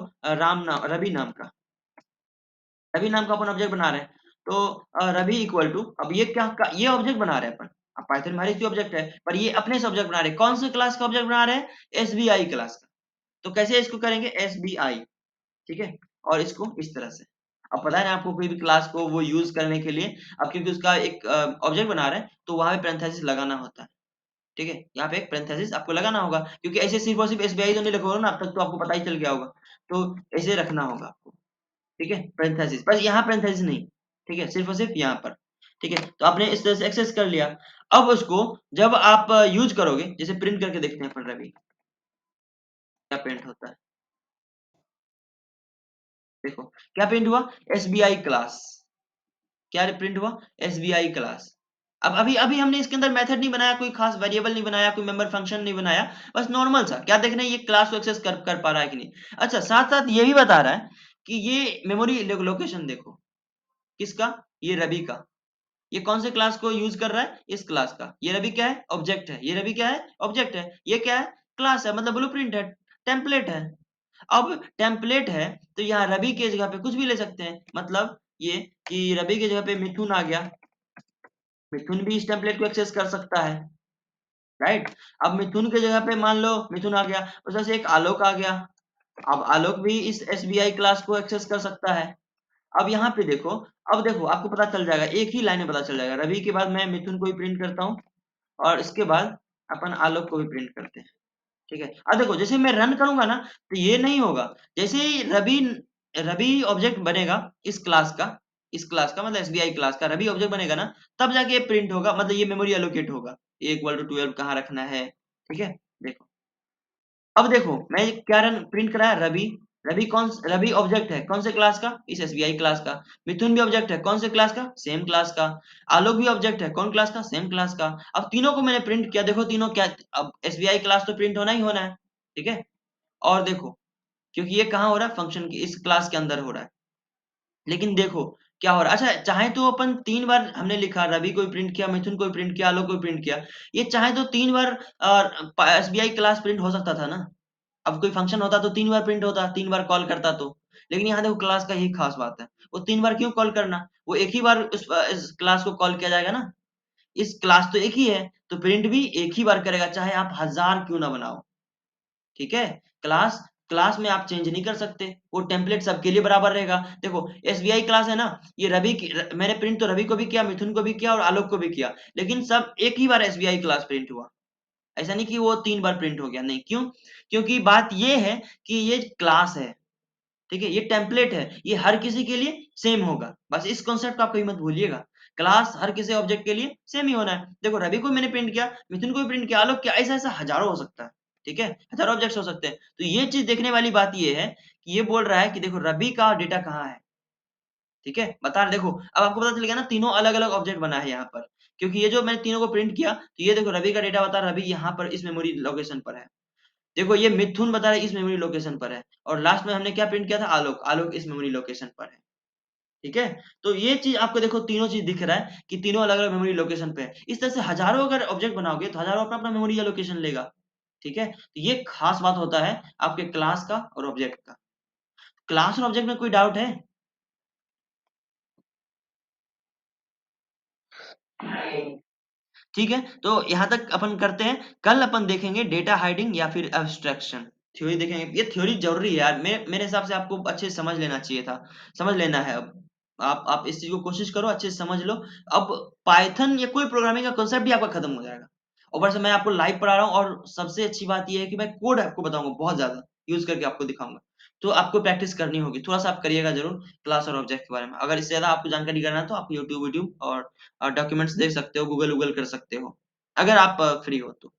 रवि नाम का, रवि नाम का अपन ऑब्जेक्ट बना रहे हैं। तो रवि इक्वल टू अब ये ऑब्जेक्ट बना रहे हैं अपन। अब पाइथन में हर एक ऑब्जेक्ट है, पर ये अपने से ऑब्जेक्ट बना रहे हैं। कौन से क्लास का ऑब्जेक्ट बना रहे हैं? एसबीआई क्लास का। तो कैसे इसको करेंगे? एसबीआई, ठीक है? और इसको इस तरह से। अब पता है ना आपको कोई भी क्लास को वो यूज़ करने के लिए अब क्योंकि उसका एक ऑब्जेक्ट बना रहे हैं, तो वहाँ पे पैरेंथेसिस लगाना होता है। ठीक है? यहाँ पे एक पैरेंथेसिस आपको लगाना होगा क्योंकि ऐसे सिर्फ़ और सिर्फ़ एसबीआई तो नहीं लिखोगे ना, अब तक तो आपको पता ही चल गया होगा। तो ऐसे रखना होगा आपको, ठीक है? पैरेंथेसिस बस यहाँ पैरेंथेसिस नहीं, ठीक है? सिर्फ़ और सिर्फ़ यहाँ पर, ठीक है? तो आपने इस तरह से एक्सेस कर लिया। अब उसको जब आप यूज़ करोगे, जैसे प्रिंट करके देखते हैं अपन रवि, क्या प्रिंट होता है? देखो, क्या प्रिंट हुआ? SBI class. क्या प्रिंट हुआ? SBI class. अब अभी अभी हमने इसके अंदर मेथड नहीं बनाया, कोई खास वेरिएबल नहीं बनाया, कोई मेंबर फंक्शन नहीं बनाया, बस नॉर्मल सा क्या देखना है ये क्लास को एक्सेस कर पा रहा है कि नहीं। अच्छा, साथ साथ ये भी बता रहा है कि ये मेमोरी लोकेशन देखो किसका, ये रवि का, ये कौन से क्लास को यूज कर रहा है, इस क्लास का। ये रवि क्या है, ऑब्जेक्ट है, ये रवि क्या है, ऑब्जेक्ट है, ये क्या है, क्लास है, मतलब ब्लूप्रिंट है, टेम्पलेट है। अब टेम्पलेट है तो यहाँ रवि के जगह पे कुछ भी ले सकते हैं, मतलब ये कि रवि की जगह पे मिथुन आ गया, मिथुन भी इस टेम्पलेट को एक्सेस कर सकता है, राइट। अब मिथुन के जगह पे मान लो मिथुन आ गया, उस से एक आलोक आ गया, अब आलोक भी इस एसबीआई क्लास को एक्सेस कर सकता है। अब यहाँ पे देखो, अब देखो आपको पता चल जाएगा, एक ही लाइन में पता चल जाएगा, रवि के बाद मैं मिथुन को भी प्रिंट करता हूँ और इसके बाद अपन आलोक को भी प्रिंट करते हैं, ठीक है। अब देखो जैसे मैं रन करूंगा ना तो ये नहीं होगा, जैसे ही रवि रवि ऑब्जेक्ट बनेगा इस क्लास का मतलब एसबीआई क्लास का रवि ऑब्जेक्ट बनेगा ना, तब जाके ये प्रिंट होगा, मतलब ये मेमोरी एलोकेट होगा, ए इक्वल टू 12 कहाँ रखना है, ठीक है। देखो अब देखो मैं क्या रन प्रिंट कराया, रवि, रवि ऑब्जेक्ट है कौन से क्लास का, इस एसबीआई क्लास का। मिथुन भी ऑब्जेक्ट है कौन से क्लास का, सेम क्लास का। आलोक भी ऑब्जेक्ट है कौन क्लास का, सेम क्लास का। अब तीनों को मैंने प्रिंट किया, देखो तीनों क्या, अब एसबीआई क्लास तो प्रिंट होना ही होना है, ठीक है। और देखो क्योंकि ये कहाँ हो रहा है, फंक्शन की इस क्लास के अंदर हो रहा है, लेकिन देखो क्या हो रहा है। अच्छा, चाहे तो अपन 3 बार हमने लिखा, रवि को भी प्रिंट किया, मिथुन को भी प्रिंट किया, आलोक को भी प्रिंट किया, ये चाहे तो 3 बार एसबीआई क्लास प्रिंट हो सकता था ना। अब कोई फंक्शन होता तो 3 बार प्रिंट होता, 3 बार कॉल करता तो। लेकिन यहाँ देखो क्लास का यही खास बात है, वो 3 बार क्यों कॉल करना, वो एक ही बार इस क्लास को कॉल किया जाएगा ना। इस क्लास तो एक ही है, तो प्रिंट भी एक ही बार करेगा, चाहे आप 1000 क्यों ना बनाओ, ठीक है। क्लास क्लास में आप चेंज नहीं कर सकते, वो टेम्पलेट सबके लिए बराबर रहेगा। देखो एसबीआई क्लास है ना, ये मैंने प्रिंट तो रवि को भी किया, मिथुन को भी किया और आलोक को भी किया, लेकिन सब एक ही बार एसबीआई क्लास प्रिंट हुआ। ऐसा नहीं कि वो 3 बार प्रिंट हो गया, नहीं, क्यों, क्योंकि बात ये है कि ये क्लास है, ठीक है, ये टेम्पलेट है, ये हर किसी के लिए सेम होगा, बस इस कॉन्सेप्ट को आप कहीं मत भूलिएगा। क्लास हर किसी ऑब्जेक्ट के लिए सेम ही होना है। देखो रवि को मैंने प्रिंट किया, मिथुन को भी प्रिंट किया, आलोक क्या, ऐसा ऐसा हजारों हो सकता है, ठीक है, हजारों ऑब्जेक्ट्स हो सकते हैं। तो ये चीज देखने वाली बात ये है कि ये बोल रहा है कि देखो रवि का डेटा कहाँ है, ठीक है, बता रहे देखो। अब आपको पता चल गया ना, तीनों अलग अलग ऑब्जेक्ट बना है यहाँ पर, क्योंकि ये जो मैंने तीनों को प्रिंट किया तो ये देखो रवि का डेटा बता रहा है, रवि यहाँ पर इस मेमोरी लोकेशन पर है। देखो ये मिथुन बता रहा है इस मेमोरी लोकेशन पर है, और लास्ट में हमने क्या प्रिंट किया था, आलोक, आलोक इस मेमोरी लोकेशन पर है, ठीक है। तो ये चीज आपको देखो तीनों चीज दिख रहा है कि तीनों अलग अलग मेमोरी लोकेशन पे है। इस तरह से हजारों अगर ऑब्जेक्ट बनाओगे तो हजारों अपना अपना मेमोरी लोकेशन लेगा, ठीक है। तो ये खास बात होता है आपके क्लास का और ऑब्जेक्ट का। क्लास और ऑब्जेक्ट में कोई डाउट है? ठीक है, तो यहाँ तक अपन करते हैं, कल अपन देखेंगे डेटा हाइडिंग या फिर एब्स्ट्रैक्शन थ्योरी देखेंगे। ये थ्योरी जरूरी है यार, मेरे हिसाब से आपको अच्छे से समझ लेना चाहिए था, समझ लेना है अब। आप इस चीज को कोशिश करो, अच्छे से समझ लो। अब पाइथन या कोई प्रोग्रामिंग का कॉन्सेप्ट भी आपका खत्म हो जाएगा। ऊपर से मैं आपको लाइव पढ़ा रहा हूँ, और सबसे अच्छी बात ये है कि मैं कोड आपको बताऊंगा, बहुत ज्यादा यूज करके आपको दिखाऊंगा। तो आपको प्रैक्टिस करनी होगी, थोड़ा सा आप करिएगा जरूर क्लास और ऑब्जेक्ट के बारे में। अगर इससे ज्यादा आपको जानकारी करना है तो आप यूट्यूब वीडियो और डॉक्यूमेंट्स देख सकते हो, गूगल कर सकते हो, अगर आप फ्री हो तो।